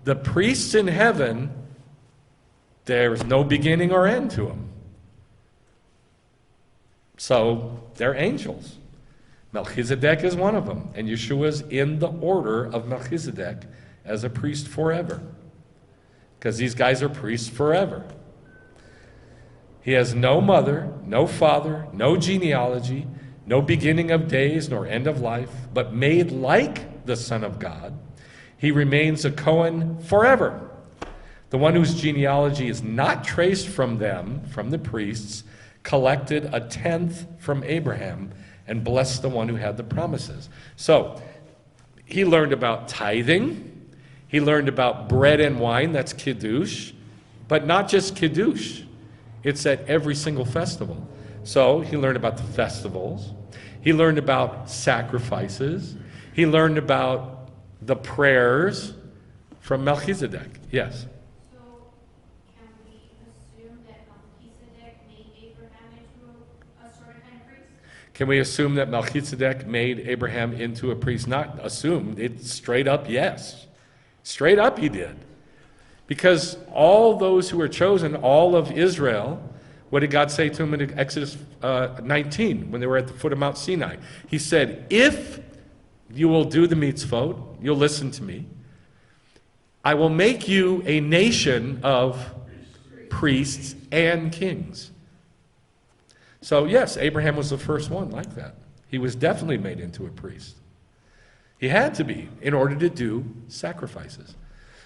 The priests in heaven, there's no beginning or end to them. So they're angels. Melchizedek is one of them, and Yeshua's in the order of Melchizedek as a priest forever. Because these guys are priests forever. He has no mother, no father, no genealogy, no beginning of days nor end of life, but made like the Son of God, he remains a Cohen forever. The one whose genealogy is not traced from them, from the priests, collected a tenth from Abraham and blessed the one who had the promises. So, he learned about tithing. He learned about bread and wine, that's Kiddush, but not just Kiddush. It's at every single festival. So he learned about the festivals. He learned about sacrifices. He learned about the prayers from Melchizedek. Yes? So, can we assume that Melchizedek made Abraham into a sort of kind of priest? Can we assume that Melchizedek made Abraham into a priest? Not assume, it's straight up yes. Straight up he did. Because all those who were chosen, all of Israel, what did God say to them in Exodus 19 when they were at the foot of Mount Sinai? He said, if you will do the mitzvot, you'll listen to me, I will make you a nation of priests and kings. So yes, Abraham was the first one like that. He was definitely made into a priest. He had to be in order to do sacrifices.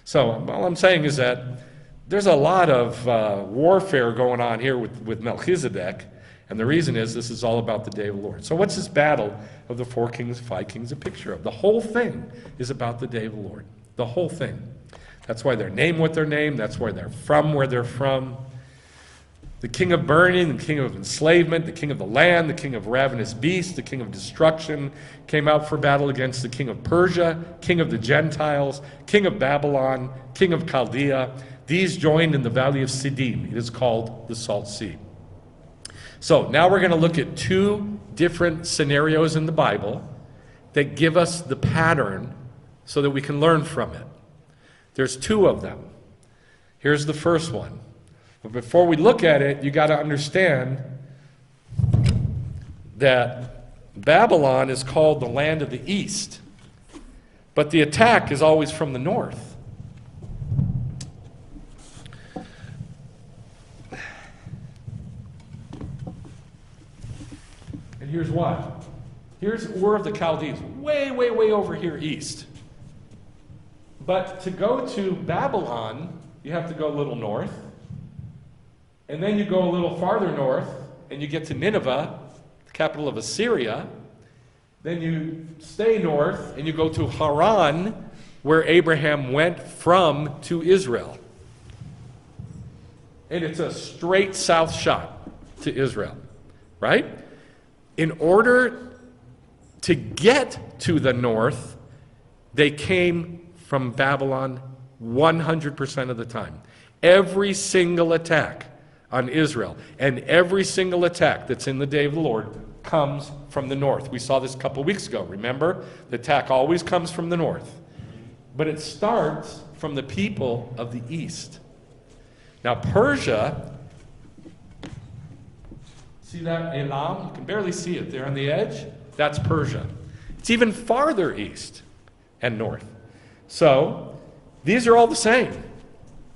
So all I'm saying is that there's a lot of warfare going on here with Melchizedek, and the reason is this is all about the day of the Lord. So what's this battle of the 4 kings, 5 kings a picture of? The whole thing is about the day of the Lord. The whole thing. That's why they're named what they're named. That's why they're from where they're from. The king of burning, the king of enslavement, the king of the land, the king of ravenous beasts, the king of destruction came out for battle against the king of Persia, king of the Gentiles, king of Babylon, king of Chaldea. These joined in the valley of Siddim. It is called the Salt Sea. So now we're going to look at 2 different scenarios in the Bible that give us the pattern so that we can learn from it. There's 2 of them. Here's the first one. But before we look at it, you got to understand that Babylon is called the land of the east, but the attack is always from the north. And here's why. Here's Ur of the Chaldees, way, way, way over here east. But to go to Babylon, you have to go a little north. And then you go a little farther north, and you get to Nineveh, the capital of Assyria. Then you stay north, and you go to Haran, where Abraham went from to Israel. And it's a straight south shot to Israel, right? In order to get to the north, they came from Babylon 100% of the time. Every single attack on Israel and every single attack that's in the day of the Lord comes from the north. We saw this a couple weeks ago, remember? The attack always comes from the north. But it starts from the people of the east. Now Persia, see that Elam? You can barely see it there on the edge. That's Persia. It's even farther east and north. So these are all the same.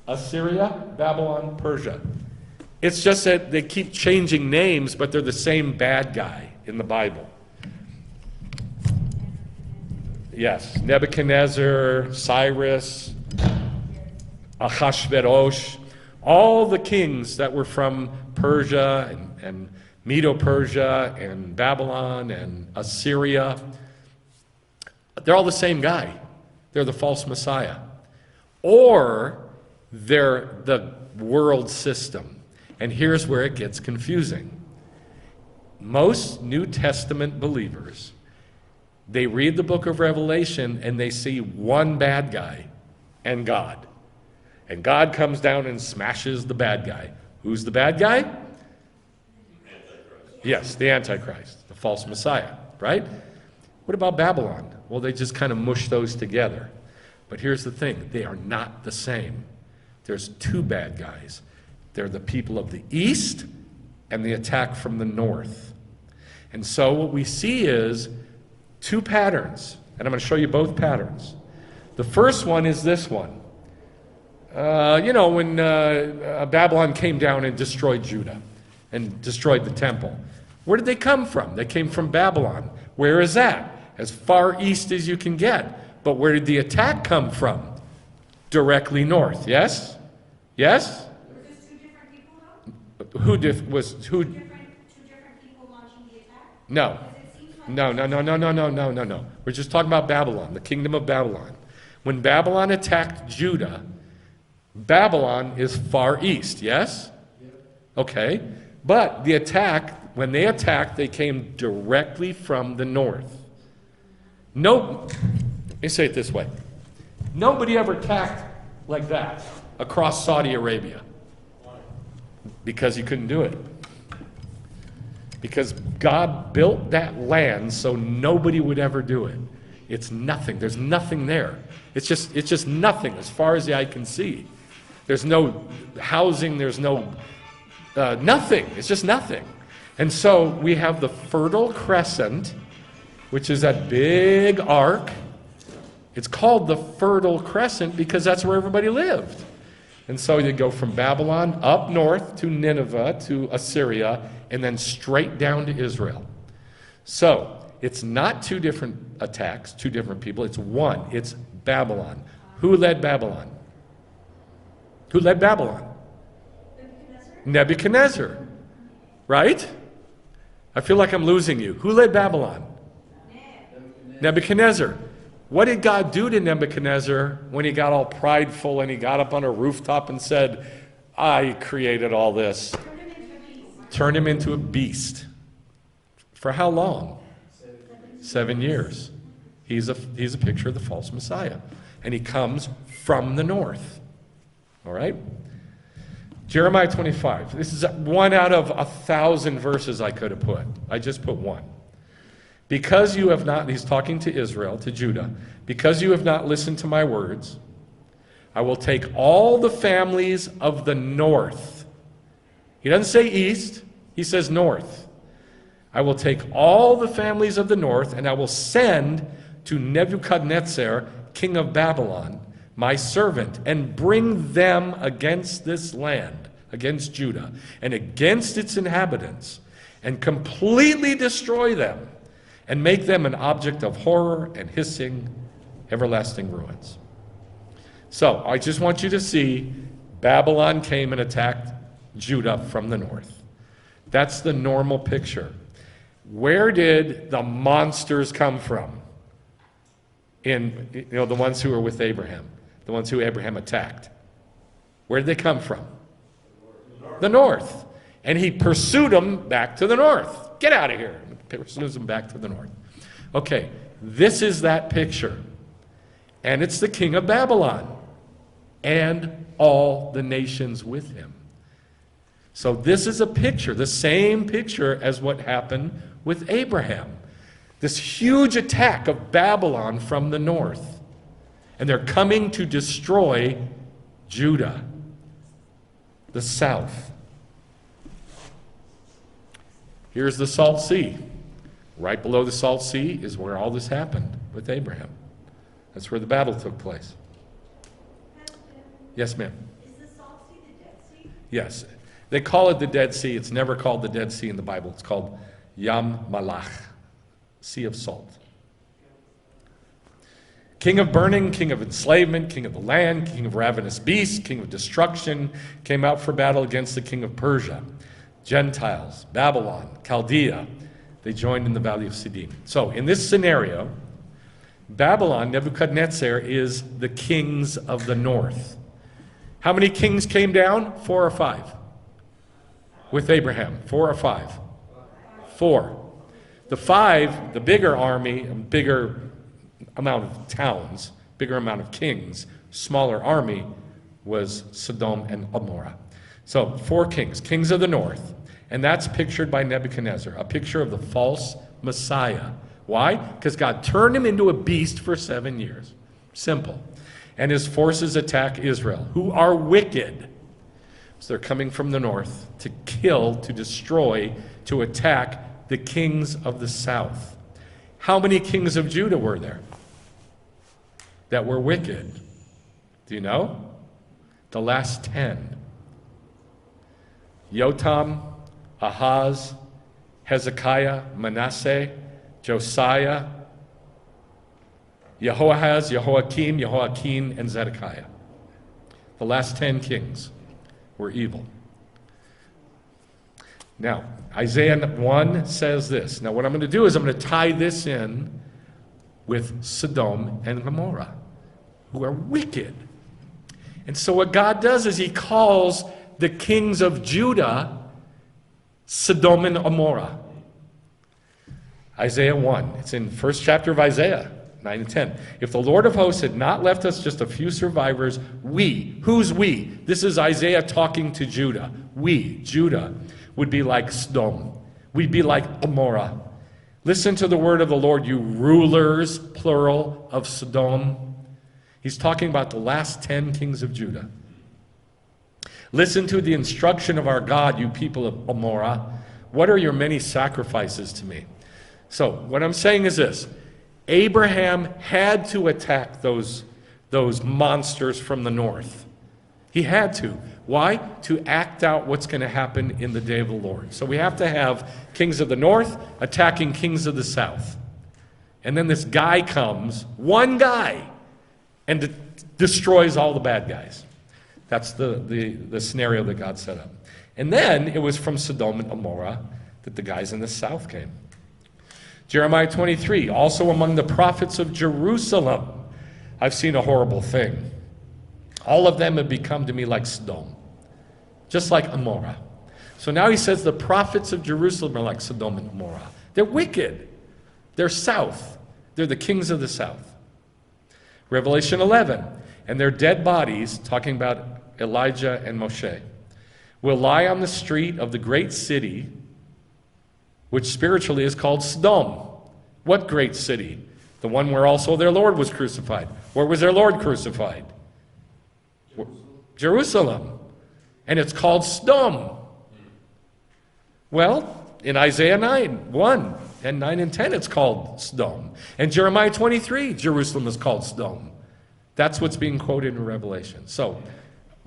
Assyria, Babylon, Persia. It's just that they keep changing names, but they're the same bad guy in the Bible. Yes, Nebuchadnezzar, Cyrus, Ahasuerus, all the kings that were from Persia and Medo-Persia and Babylon and Assyria, they're all the same guy. They're the false Messiah. Or they're the world system. And here's where it gets confusing. Most New Testament believers, they read the book of Revelation and they see one bad guy and God. And God comes down and smashes the bad guy. Who's the bad guy? Antichrist. Yes, the Antichrist, the false Messiah, right? What about Babylon? Well, they just kind of mush those together. But here's the thing, they are not the same. There's two bad guys. They're the people of the east and the attack from the north. And so what we see is two patterns, and I'm going to show you both patterns. The first one is this one. When Babylon came down and destroyed Judah and destroyed the temple, where did they come from? They came from Babylon. Where is that? As far east as you can get. But where did the attack come from? Directly north. Yes? Yes? Were those two different people though? Who? Two different people launching the attack? No. No. We're just talking about Babylon, the kingdom of Babylon. When Babylon attacked Judah, Babylon is far east, yes? Okay. But the attack, when they attacked, they came directly from the north. No, let me say it this way. Nobody ever attacked like that across Saudi Arabia. Because he couldn't do it. Because God built that land so nobody would ever do it. It's nothing. There's nothing there. It's just nothing as far as the eye can see. There's no housing. There's no nothing. It's just nothing. And so we have the Fertile Crescent, which is that big arc. It's called the Fertile Crescent because that's where everybody lived. And so you go from Babylon up north to Nineveh, to Assyria, and then straight down to Israel. So it's not two different attacks, two different people. It's one. It's Babylon. Who led Babylon? Who led Babylon? Nebuchadnezzar. Right? I feel like I'm losing you. Who led Babylon? Nebuchadnezzar. What did God do to Nebuchadnezzar when he got all prideful and he got up on a rooftop and said, I created all this? Turned him into a beast. For how long? 7 years. He's a picture of the false Messiah. And he comes from the north. All right? Jeremiah 25. This is one out of 1,000 verses I could have put. I just put one. Because you have not, he's talking to Israel, to Judah, because you have not listened to my words, I will take all the families of the north. He doesn't say east, he says north. I will take all the families of the north, and I will send to Nebuchadnezzar, king of Babylon, my servant, and bring them against this land, against Judah, and against its inhabitants. and completely destroy them and make them an object of horror and hissing, everlasting ruins. So I just want you to see Babylon came and attacked Judah from the north. That's the normal picture. Where did the monsters come from? The ones who were with Abraham, the ones who Abraham attacked. Where did they come from? The north. And he pursued them back to the north. Get out of here. He pursues them back to the north. Okay, this is that picture. And it's the king of Babylon and all the nations with him. So this is a picture, the same picture as what happened with Abraham. This huge attack of Babylon from the north. And they're coming to destroy Judah, the south. Here's the Salt Sea. Right below the Salt Sea is where all this happened with Abraham. That's where the battle took place. Yes, ma'am. Is the Salt Sea the Dead Sea? Yes. They call it the Dead Sea. It's never called the Dead Sea in the Bible. It's called Yam Malach, Sea of Salt. King of burning, king of enslavement, king of the land, king of ravenous beasts, king of destruction, came out for battle against the king of Persia. Gentiles, Babylon, Chaldea, they joined in the valley of Siddim. So in this scenario, Babylon, Nebuchadnezzar, is the kings of the north. How many kings came down? 4 or 5? With Abraham, 4 or 5? 4. The 5, the bigger army, bigger amount of towns, bigger amount of kings, smaller army, was Sodom and Gomorrah. So 4 kings, kings of the north. And that's pictured by Nebuchadnezzar, a picture of the false Messiah. Why? Because God turned him into a beast for 7 years. Simple. And his forces attack Israel, who are wicked. So they're coming from the north to kill, to destroy, to attack the kings of the south. How many kings of Judah were there that were wicked? Do you know? The last 10. Yotam, Ahaz, Hezekiah, Manasseh, Josiah, Jehoahaz, Jehoiakim, Jehoiakim, and Zedekiah. The last 10 kings were evil. Now, Isaiah 1 says this. Now, what I'm going to do is I'm going to tie this in with Sodom and Gomorrah, who are wicked. And so what God does is he calls the kings of Judah Sodom and Gomorrah. Isaiah 1. It's in the first chapter of Isaiah, 9 and 10. If the Lord of hosts had not left us just a few survivors, we, who's we? This is Isaiah talking to Judah. We, Judah, would be like Sodom. We'd be like Gomorrah. Listen to the word of the Lord, you rulers, plural, of Sodom. He's talking about the last 10 kings of Judah. Listen to the instruction of our God, you people of Gomorrah. What are your many sacrifices to me? So what I'm saying is this. Abraham had to attack those monsters from the north. He had to. Why? To act out what's going to happen in the day of the Lord. So we have to have kings of the north attacking kings of the south. And then this guy comes, one guy, and destroys all the bad guys. That's the scenario that God set up. And then it was from Sodom and Gomorrah that the guys in the south came. Jeremiah 23, also among the prophets of Jerusalem, I've seen a horrible thing. All of them have become to me like Sodom, just like Gomorrah. So now he says the prophets of Jerusalem are like Sodom and Gomorrah. They're wicked. They're south. They're the kings of the south. Revelation 11, and their dead bodies, talking about Elijah and Moshe, will lie on the street of the great city, which spiritually is called Sodom. What great city? The one where also their Lord was crucified. Where was their Lord crucified? Jerusalem. And it's called Sodom. Well, in Isaiah 9, 1 and 9 and 10, it's called Sodom. And Jeremiah 23, Jerusalem is called Sodom. That's what's being quoted in Revelation. So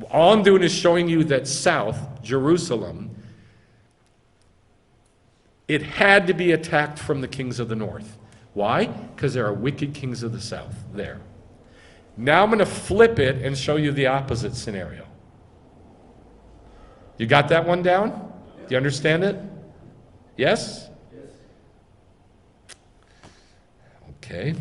all I'm doing is showing you that south, Jerusalem, It had to be attacked from the kings of the north. Why? Because there are wicked kings of the south there. Now I'm going to flip it and show you the opposite scenario. You got that one down? Do you understand it? Yes? Okay.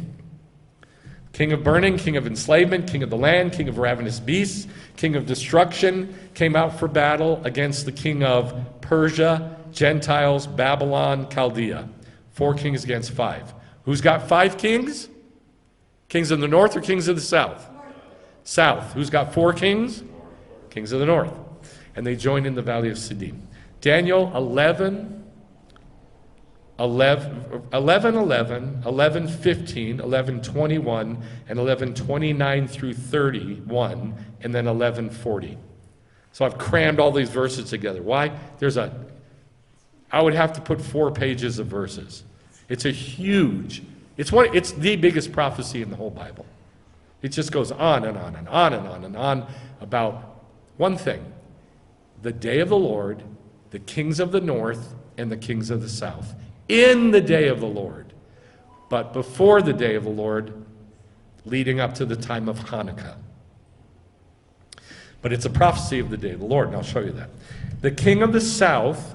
King of burning, king of enslavement, king of the land, king of ravenous beasts, king of destruction, came out for battle against the king of Persia, Gentiles, Babylon, Chaldea. 4 kings against 5. Who's got 5 kings? Kings of the north or kings of the south? South. Who's got 4 kings? Kings of the north. And they joined in the valley of Siddim. Daniel 11, 11:15, 11:21, and 11:29 through 31, and then 11:40. So I've crammed all these verses together. Why? I would have to put 4 pages of verses. It's a huge, it's the biggest prophecy in the whole Bible. It just goes on and on and on and on and on about one thing: the day of the Lord, the kings of the north, and the kings of the south. In the day of the Lord, but before the day of the Lord, leading up to the time of Hanukkah. But it's a prophecy of the day of the Lord, and I'll show you that. The king of the south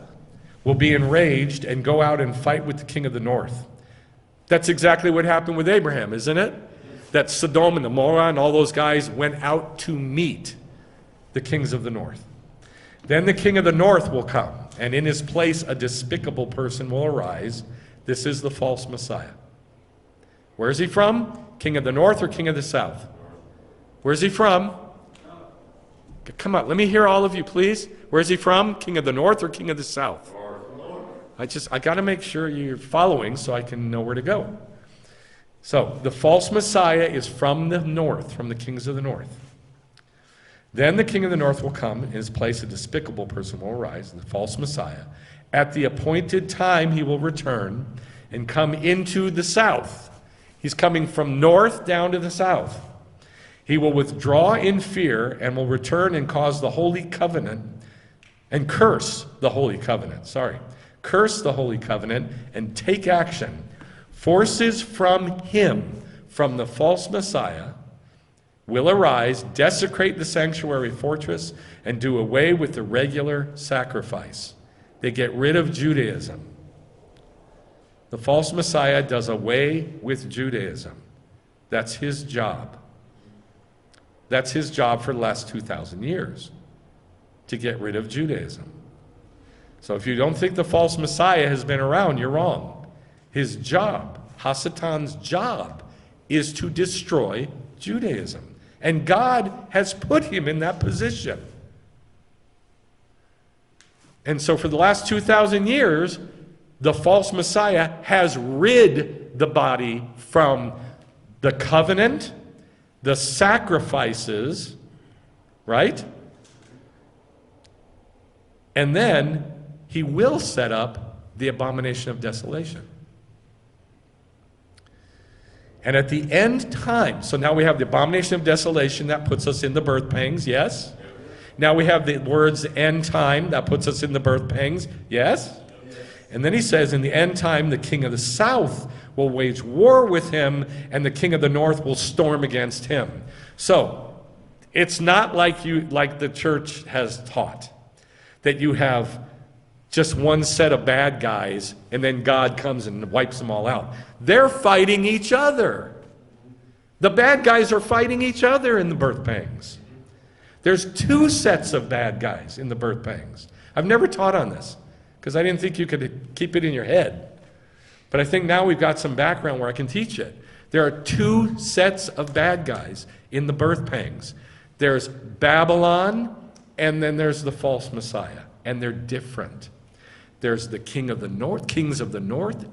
will be enraged and go out and fight with the king of the north. That's exactly what happened with Abraham, isn't it? That Sodom and Gomorrah and all those guys went out to meet the kings of the north. Then the king of the north will come, and in his place a despicable person will arise. This is the false Messiah. Where is he from? King of the north or king of the south? Where is he from? Come on, let me hear all of you, please. Where is he from? King of the north or king of the south? I got to make sure you're following so I can know where to go. So the false Messiah is from the north, from the kings of the north. Then the king of the north will come, in his place a despicable person will arise, the false Messiah. At the appointed time he will return and come into the south. He's coming from north down to the south. He will withdraw in fear and will return and cause the holy covenant and curse the holy covenant. Curse the holy covenant and take action. Forces from him, from the false Messiah, will arise, desecrate the sanctuary fortress, and do away with the regular sacrifice. They get rid of Judaism. The false Messiah does away with Judaism. That's his job. That's his job for the last 2,000 years, to get rid of Judaism. So if you don't think the false Messiah has been around, you're wrong. His job, Hasatan's job, is to destroy Judaism. And God has put him in that position. And so for the last 2,000 years, the false Messiah has rid the body from the covenant, the sacrifices, right? And then he will set up the abomination of desolation. And at the end time, so now we have the abomination of desolation, that puts us in the birth pangs, yes? Now we have the words end time, that puts us in the birth pangs, yes? And then he says, in the end time, the king of the south will wage war with him, and the king of the north will storm against him. So, it's not like the church has taught, that you have just one set of bad guys, and then God comes and wipes them all out. They're fighting each other. The bad guys are fighting each other in the birth pangs. There's 2 sets of bad guys in the birth pangs. I've never taught on this, because I didn't think you could keep it in your head. But I think now we've got some background where I can teach it. There are 2 sets of bad guys in the birth pangs. There's Babylon, and then there's the false Messiah, and they're different. There's the kings of the north,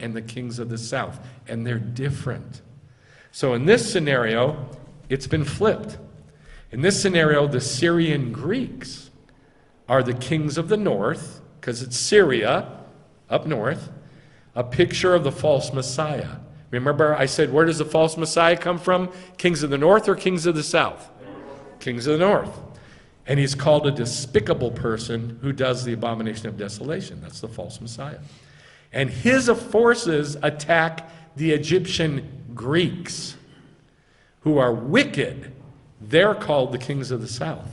and the kings of the south, and they're different. So in this scenario, it's been flipped. In this scenario, the Syrian Greeks are the kings of the north, because it's Syria, up north, a picture of the false Messiah. Remember I said, where does the false Messiah come from? Kings of the north or kings of the south? Kings of the north. And he's called a despicable person who does the abomination of desolation. That's the false Messiah. And his forces attack the Egyptian Greeks, who are wicked. They're called the kings of the south.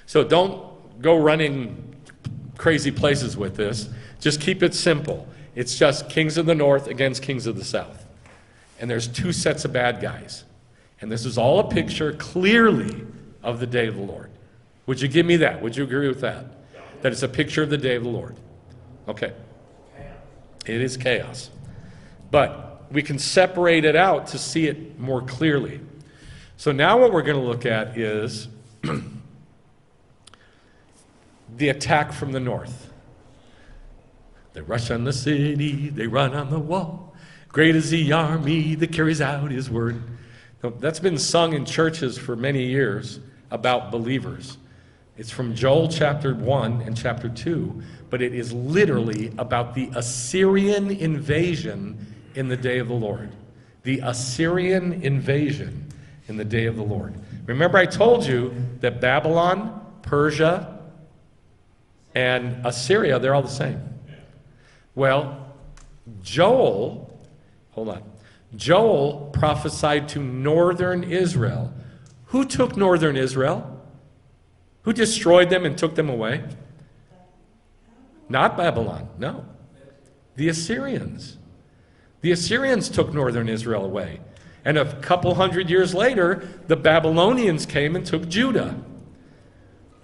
So don't go running crazy places with this. Just keep it simple. It's just kings of the north against kings of the south. And there's two sets of bad guys. And this is all a picture clearly of the day of the Lord. Would you give me that? Would you agree with that? That it's a picture of the day of the Lord. Okay. It is chaos. But we can separate it out to see it more clearly. So now what we're going to look at is the attack from the north. They rush on the city, they run on the wall. Great is the army that carries out his word. Now, that's been sung in churches for many years about believers. It's from Joel chapter 1 and chapter 2, but it is literally about the Assyrian invasion in the day of the Lord. The Assyrian invasion in the day of the Lord. Remember I told you that Babylon, Persia, and Assyria, they're all the same. Well, Joel prophesied to northern Israel. Who took northern Israel? Who destroyed them and took them away? Not Babylon, no. The Assyrians. The Assyrians took northern Israel away. And a couple hundred years later, the Babylonians came and took Judah.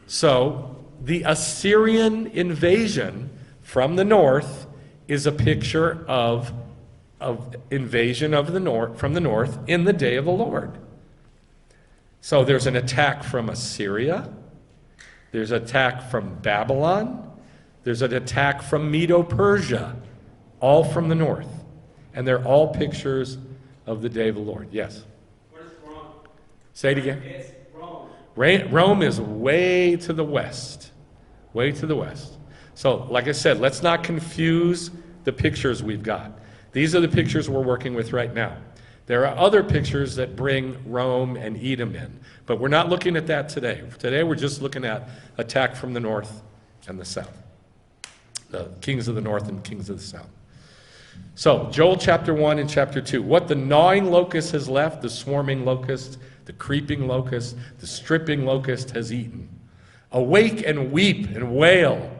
So, the Assyrian invasion from the north is a picture of invasion of the north from the north in the day of the Lord. So there's an attack from Assyria, there's an attack from Babylon, there's an attack from Medo-Persia, all from the north. And they're all pictures of the day of the Lord. Yes? Where's Rome? Say it again. It's Rome. Rome is way to the west. Way to the west. So, like I said, let's not confuse the pictures we've got. These are the pictures we're working with right now. There are other pictures that bring Rome and Edom in, but we're not looking at that today. Today we're just looking at attack from the north and the south. The kings of the north and kings of the south. So, Joel chapter 1 and chapter 2. What the gnawing locust has left, the swarming locust, the creeping locust, the stripping locust has eaten. Awake and weep and wail.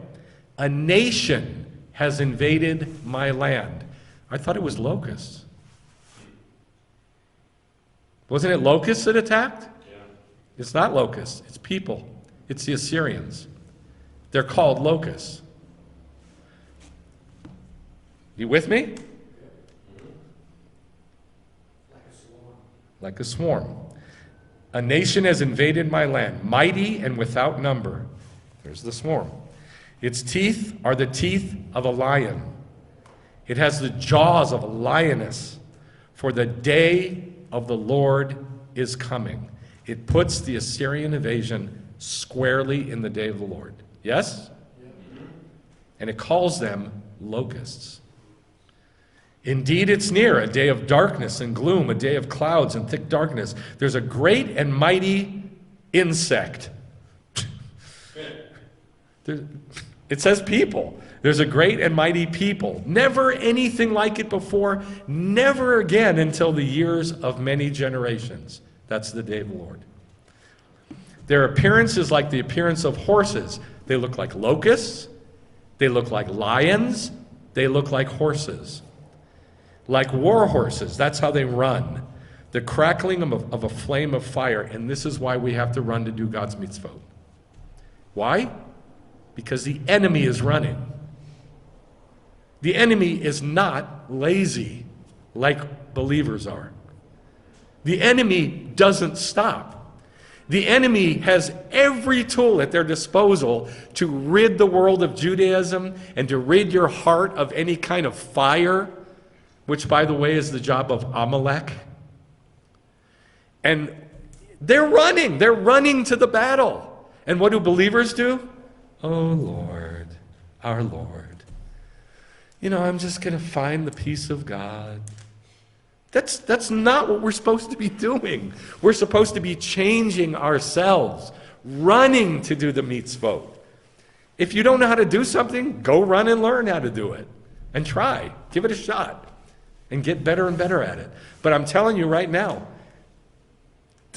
A nation has invaded my land. I thought it was locusts. Wasn't it locusts that attacked? Yeah. It's not locusts. It's people. It's the Assyrians. They're called locusts. You with me? Like a swarm. A nation has invaded my land, mighty and without number. There's the swarm. Its teeth are the teeth of a lion. It has the jaws of a lioness, for the day of the Lord is coming. It puts the Assyrian invasion squarely in the day of the Lord. Yes? And it calls them locusts. Indeed, it's near, a day of darkness and gloom, a day of clouds and thick darkness. There's a great and mighty insect. It says people. There's a great and mighty people. Never anything like it before, never again until the years of many generations. That's the day of the Lord. Their appearance is like the appearance of horses. They look like locusts. They look like lions. They look like horses. Like war horses, that's how they run. The crackling of a flame of fire, and this is why we have to run to do God's mitzvot. Why? Because the enemy is running. The enemy is not lazy like believers are. The enemy doesn't stop. The enemy has every tool at their disposal to rid the world of Judaism and to rid your heart of any kind of fire, which, by the way, is the job of Amalek. And they're running to the battle. And what do believers do? Oh, Lord, our Lord. I'm just going to find the peace of God. That's not what we're supposed to be doing. We're supposed to be changing ourselves, running to do the mitzvot. If you don't know how to do something, go run and learn how to do it. and try. Give it a shot and get better and better at it. But I'm telling you right now,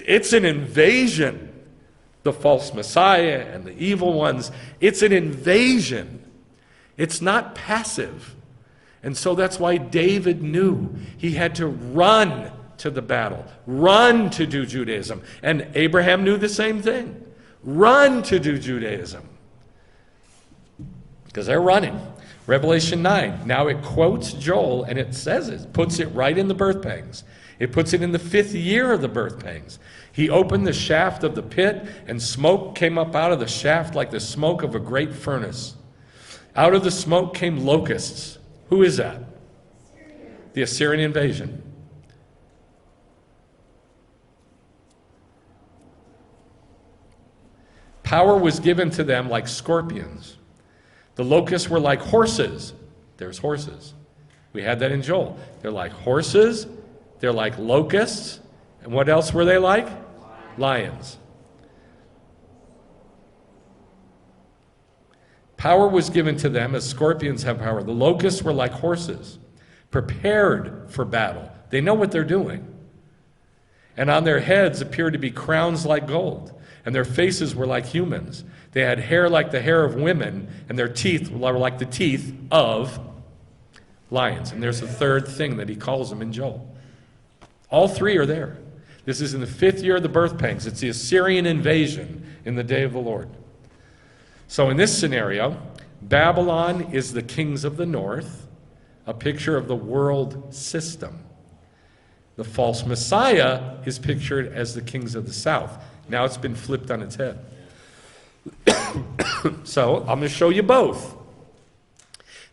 it's an invasion. The false Messiah and the evil ones, it's an invasion. It's not passive. And so that's why David knew he had to run to the battle, run to do Judaism. And Abraham knew the same thing. Run to do Judaism. Because they're running. Revelation 9. Now it quotes Joel and it says it, puts it right in the birth pangs. It puts it in the 5th year of the birth pangs. He opened the shaft of the pit, and smoke came up out of the shaft like the smoke of a great furnace. Out of the smoke came locusts. Who is that? The Assyrian invasion. Power was given to them like scorpions. The locusts were like horses. There's horses. We had that in Joel. They're like horses. They're like locusts. And what else were they like? Lions. Power was given to them as scorpions have power. The locusts were like horses, prepared for battle. They know what they're doing. And on their heads appeared to be crowns like gold, and their faces were like humans. They had hair like the hair of women, and their teeth were like the teeth of lions. And there's a third thing that he calls them in Joel. All three are there. This is in the 5th year of the birth pangs. It's the Assyrian invasion in the day of the Lord. So in this scenario, Babylon is the kings of the north, a picture of the world system. The false Messiah is pictured as the kings of the south. Now it's been flipped on its head. So I'm going to show you both.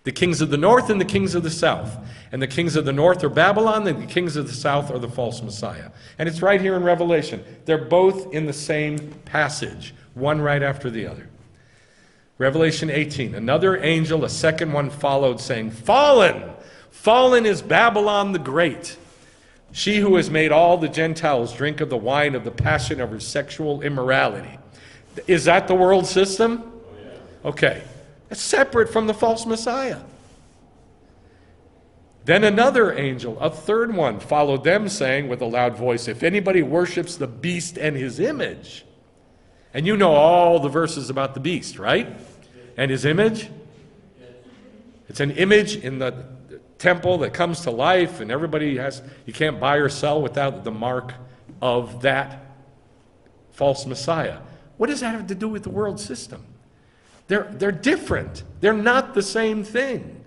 The kings of the north and the kings of the south. And the kings of the north are Babylon, and the kings of the south are the false Messiah. And it's right here in Revelation. They're both in the same passage, one right after the other. Revelation 18, another angel, a second one followed, saying, Fallen! Fallen is Babylon the Great, she who has made all the Gentiles drink of the wine of the passion of her sexual immorality. Is that the world system? Okay. It's separate from the false Messiah. Then another angel, a third one, followed them, saying with a loud voice, If anybody worships the beast and his image, and you know all the verses about the beast, right? And his image? It's an image in the temple that comes to life, and everybody has, you can't buy or sell without the mark of that false Messiah. What does that have to do with the world system? They're different. They're not the same thing.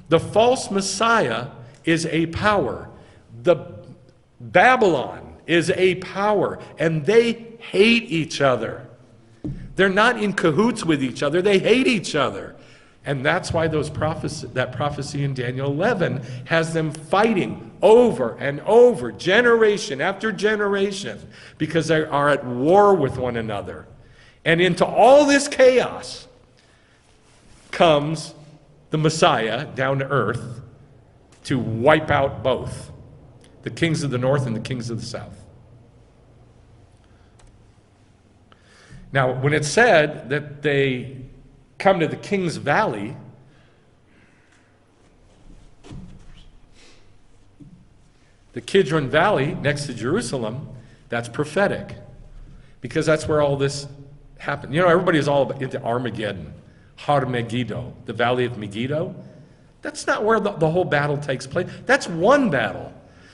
The false Messiah is a power. The Babylon is a power, and they hate each other. They're not in cahoots with each other. They hate each other. And that's why that prophecy in Daniel 11 has them fighting over and over, generation after generation, because they are at war with one another. And into all this chaos comes the Messiah down to earth to wipe out both, the kings of the north and the kings of the south. Now, when it's said that they come to the King's Valley, the Kidron Valley next to Jerusalem, that's prophetic, because that's where all this happened. You know, everybody is all into Armageddon, Har Megiddo, the Valley of Megiddo. That's not where the whole battle takes place. That's one battle.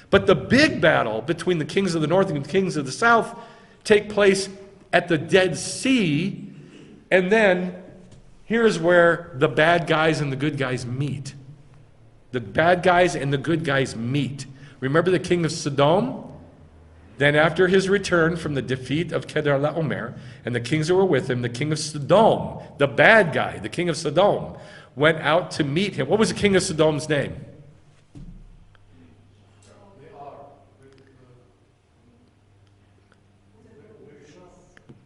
But the big battle between the kings of the north and the kings of the south take place at the Dead Sea, and then here's where the bad guys and the good guys meet. The bad guys and the good guys meet. Remember the king of Sodom? Then after his return from the defeat of Kedar-laomer and the kings who were with him, the king of Sodom, the bad guy, the king of Sodom, went out to meet him. What was the king of Sodom's name?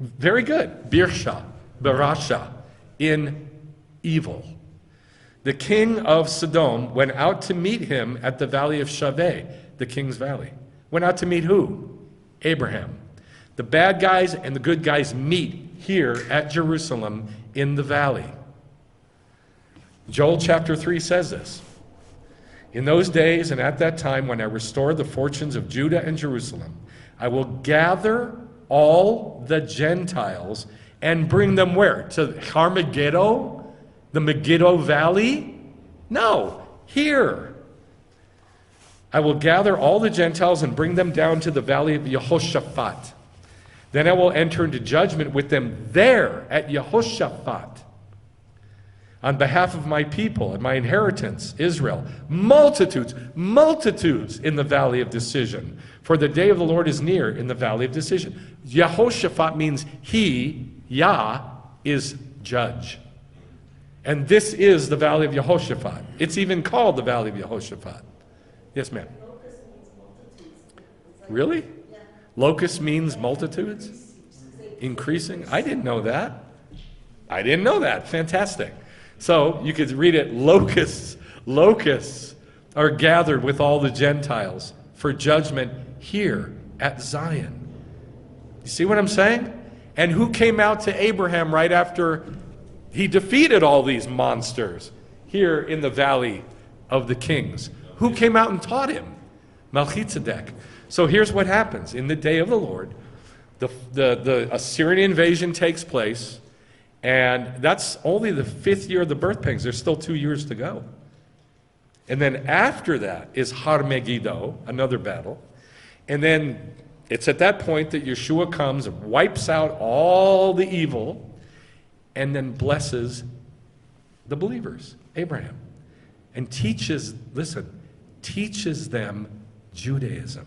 Very good. Berasha, in evil. The king of Sodom went out to meet him at the valley of Shaveh, the king's valley. Went out to meet who? Abraham. The bad guys and the good guys meet here at Jerusalem in the valley. Joel chapter 3 says this. In those days and at that time, when I restore the fortunes of Judah and Jerusalem, I will gather all the Gentiles and bring them where? To Har-Megiddo? The Megiddo Valley? No, here. I will gather all the Gentiles and bring them down to the valley of Yehoshaphat. Then I will enter into judgment with them there at Yehoshaphat on behalf of my people and my inheritance, Israel. Multitudes, multitudes in the valley of decision. For the day of the Lord is near in the valley of decision. Yehoshaphat means he, Yah, is judge. And this is the valley of Yehoshaphat. It's even called the valley of Yehoshaphat. Yes, ma'am. Locust means multitudes. It's like- Really? Yeah. Locust means multitudes? Increasing? I didn't know that. I didn't know that. Fantastic. So you could read it, locusts are gathered with all the Gentiles for judgment here at Zion. You see what I'm saying? And who came out to Abraham right after he defeated all these monsters here in the valley of the kings? Who came out and taught him? Melchizedek. So here's what happens. In the day of the Lord, the Assyrian invasion takes place, and that's only the 5th year of the birth pangs. There's still 2 years to go. And then after that is Har-Megiddo, another battle. And then it's at that point that Yeshua comes and wipes out all the evil and then blesses the believers, Abraham, and teaches them Judaism.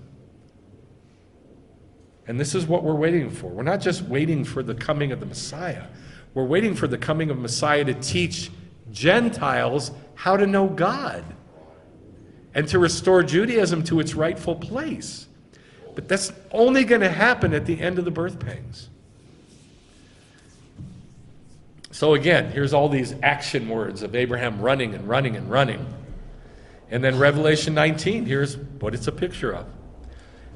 And this is what we're waiting for. We're not just waiting for the coming of the Messiah. We're waiting for the coming of Messiah to teach Gentiles how to know God and to restore Judaism to its rightful place. But that's only going to happen at the end of the birth pangs. So again, here's all these action words of Abraham running and running and running. And then Revelation 19, here's what it's a picture of.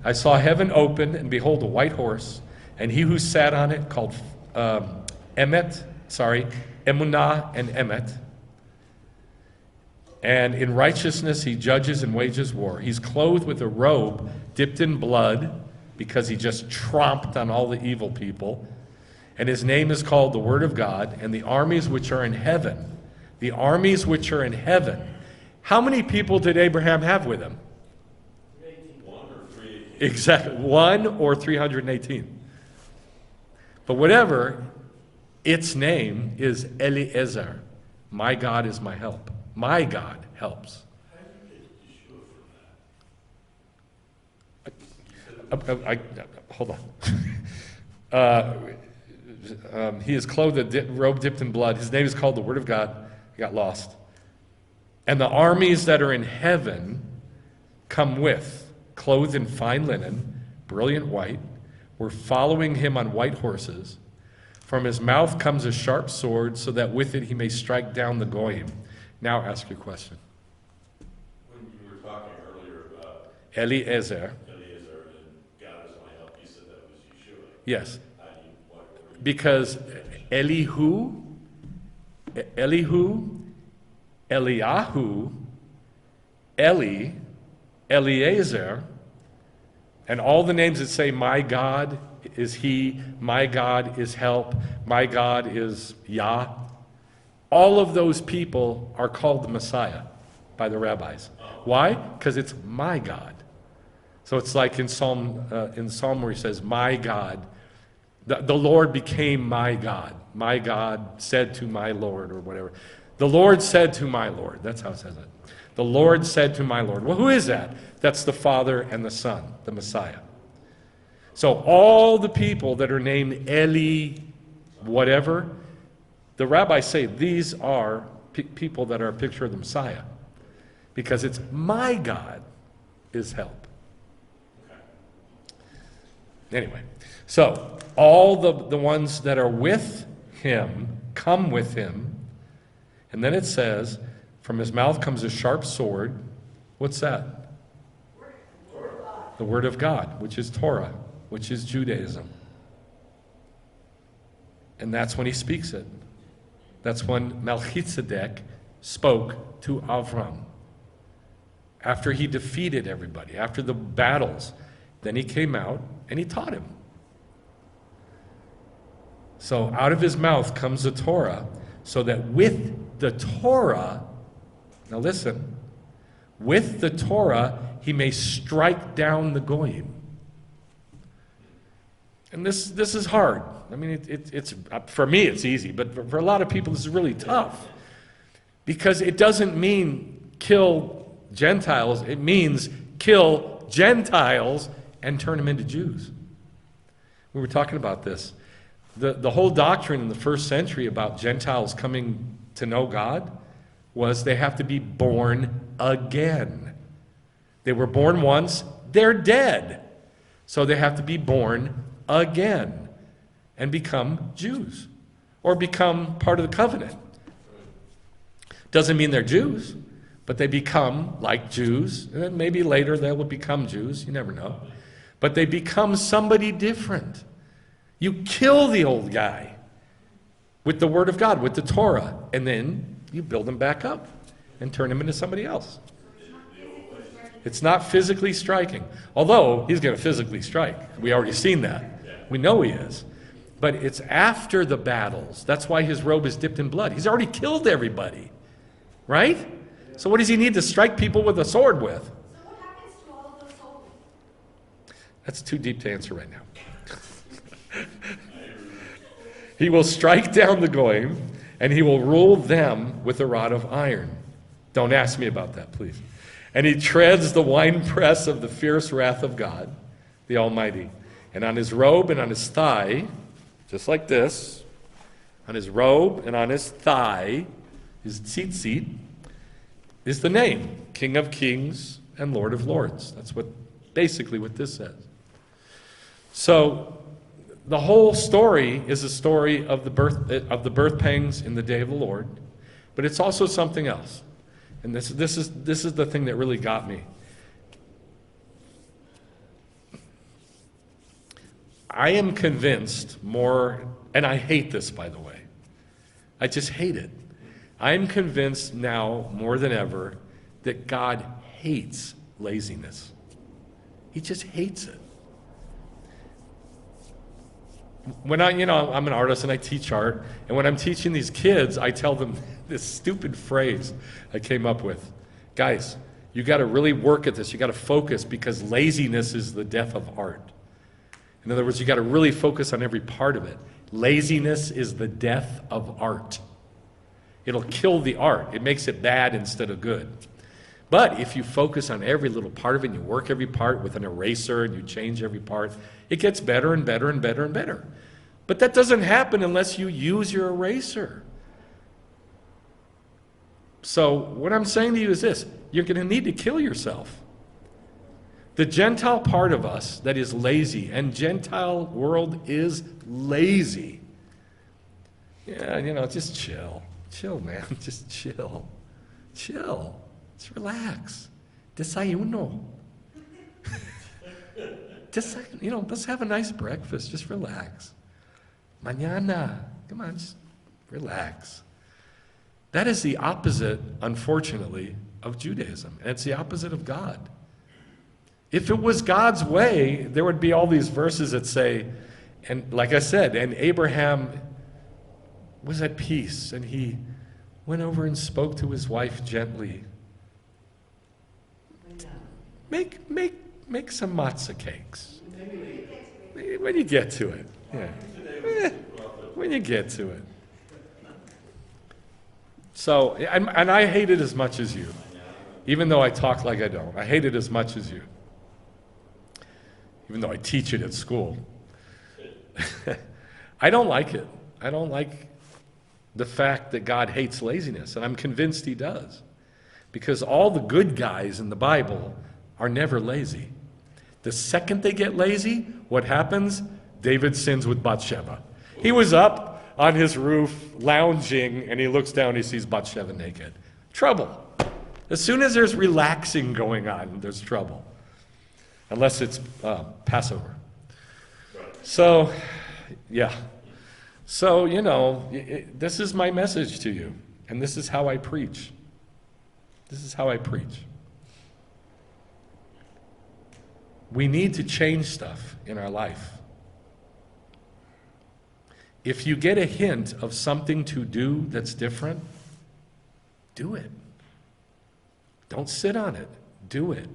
I saw heaven open, and behold, a white horse, and he who sat on it called Emunah and Emet. And in righteousness he judges and wages war. He's clothed with a robe dipped in blood because he just tromped on all the evil people. And his name is called the Word of God, and the armies which are in heaven. The armies which are in heaven. How many people did Abraham have with him? 1 or 3. Exactly, 1 or 318. But whatever, its name is Eliezer. My God is my help. My God helps. How do you get Yeshua from that? Hold on. He is clothed with a robe dipped in blood. His name is called the Word of God. I got lost. And the armies that are in heaven come with, clothed in fine linen, brilliant white, were following him on white horses. From his mouth comes a sharp sword, so that with it he may strike down the goyim. Now ask your question. When you were talking earlier about Eliezer. Eliezer and God is my help, you said that was Yeshua. Yes. How do you, what were you- Because Eliyahu, Eli, Eliezer, and all the names that say, my God is he, my God is help, my God is Yah, all of those people are called the Messiah by the rabbis. Why? Because it's my God. So it's like in Psalm where he says, my God, the Lord became my God. My God said to my Lord, or whatever. The Lord said to my Lord. That's how it says it. The Lord said to my Lord. Well, who is that? That's the Father and the Son, the Messiah. So all the people that are named Eli, whatever, the rabbis say these are people that are a picture of the Messiah. Because it's my God is help. Anyway, so all the ones that are with him come with him. And then it says, from his mouth comes a sharp sword. What's that? The Word of God, which is Torah, which is Judaism. And that's when he speaks it. That's when Melchizedek spoke to Avram. after he defeated everybody, after the battles, then he came out and he taught him. So out of his mouth comes the Torah, so that with the Torah, now listen, with the Torah, he may strike down the goyim. And this is hard. I mean, it's for me it's easy, but for a lot of people this is really tough. Because it doesn't mean kill Gentiles, it means kill Gentiles and turn them into Jews. We were talking about this. The whole doctrine in the first century about Gentiles coming to know God was they have to be born again. They were born once, they're dead. So they have to be born again and become Jews or become part of the covenant. Doesn't mean they're Jews, but they become like Jews, and then maybe later they will become Jews, you never know. But they become somebody different. You kill the old guy with the Word of God, with the Torah, and then you build him back up and turn him into somebody else. It's not physically striking, although he's going to physically strike. We already seen that. We know he is. But it's after the battles. That's why his robe is dipped in blood. He's already killed everybody, right? So what does he need to strike people with a sword with? So what happens to all of those souls? That's too deep to answer right now. He will strike down the goyim, and he will rule them with a rod of iron. Don't ask me about that, please. And he treads the winepress of the fierce wrath of God, the Almighty. And on his robe and on his thigh, just like this, on his robe and on his thigh, his tzitzit, is the name, King of Kings and Lord of Lords. That's basically what this says. So the whole story is a story of the birth pangs in the day of the Lord, but it's also something else. And this is the thing that really got me. I am convinced more, and I hate this, by the way. I just hate it. I am convinced now more than ever that God hates laziness. He just hates it. When I'm an artist and I teach art, and when I'm teaching these kids, I tell them this stupid phrase I came up with. Guys, you got to really work at this. You got to focus, because laziness is the death of art. In other words, you got to really focus on every part of it. Laziness is the death of art. It'll kill the art. It makes it bad instead of good. But if you focus on every little part of it, and you work every part with an eraser, and you change every part, it gets better and better and better and better. But that doesn't happen unless you use your eraser. So what I'm saying to you is this: you're going to need to kill yourself. The Gentile part of us that is lazy, and Gentile world is lazy. Yeah, just chill. Chill, man. Just chill. Chill. Just relax. Desayuno. Just, let's have a nice breakfast. Just relax. Mañana. Come on, just relax. That is the opposite, unfortunately, of Judaism. And it's the opposite of God. If it was God's way, there would be all these verses that say, and like I said, and Abraham was at peace, and he went over and spoke to his wife gently. Make some matzah cakes. When you get to it. Yeah. When you get to it. So, and I hate it as much as you. Even though I talk like I don't. I hate it as much as you. Even though I teach it at school. I don't like it. I don't like the fact that God hates laziness, and I'm convinced he does. Because all the good guys in the Bible are never lazy. The second they get lazy, what happens? David sins with Bathsheba. He was up on his roof, lounging, and he looks down, he sees Bathsheba naked. Trouble. As soon as there's relaxing going on, there's trouble. Unless it's Passover. So, yeah. So, this is my message to you. And this is how I preach. This is how I preach. We need to change stuff in our life. If you get a hint of something to do that's different, do it. Don't sit on it. Do it.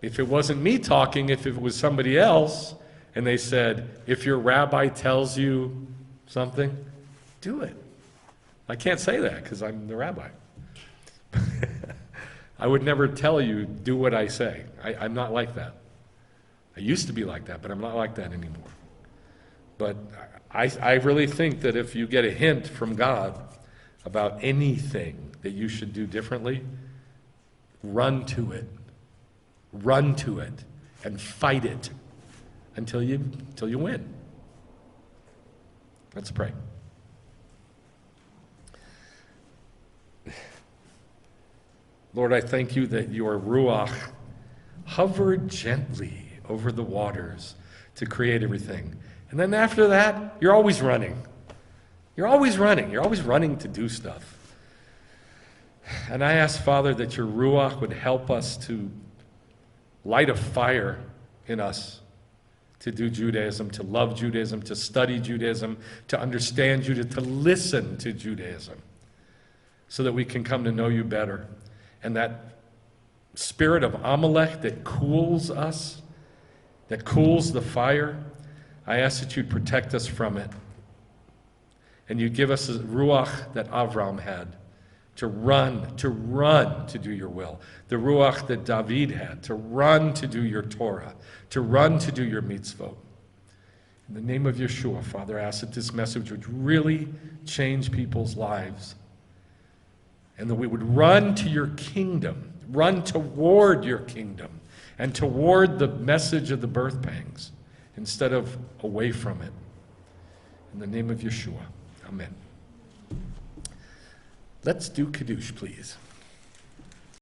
If it wasn't me talking, if it was somebody else, and they said, if your rabbi tells you something, do it. I can't say that because I'm the rabbi. I would never tell you, do what I say. I'm not like that. I used to be like that, but I'm not like that anymore. But I really think that if you get a hint from God about anything that you should do differently, run to it. Run to it and fight it until you win. Let's pray. Lord, I thank you that your Ruach hovered gently over the waters to create everything. And then after that, you're always running. You're always running. You're always running to do stuff. And I ask, Father, that your Ruach would help us to light a fire in us to do Judaism, to love Judaism, to study Judaism, to understand Judaism, to listen to Judaism, so that we can come to know you better. And that spirit of Amalek that cools us, that cools the fire, I ask that you'd protect us from it. And you'd give us a Ruach that Avram had, to run to do your will. The Ruach that David had, to run to do your Torah, to run to do your mitzvot. In the name of Yeshua, Father, I ask that this message would really change people's lives, and that we would run to your kingdom, run toward your kingdom, and toward the message of the birth pangs, instead of away from it. In the name of Yeshua, amen. Let's do Kiddush, please.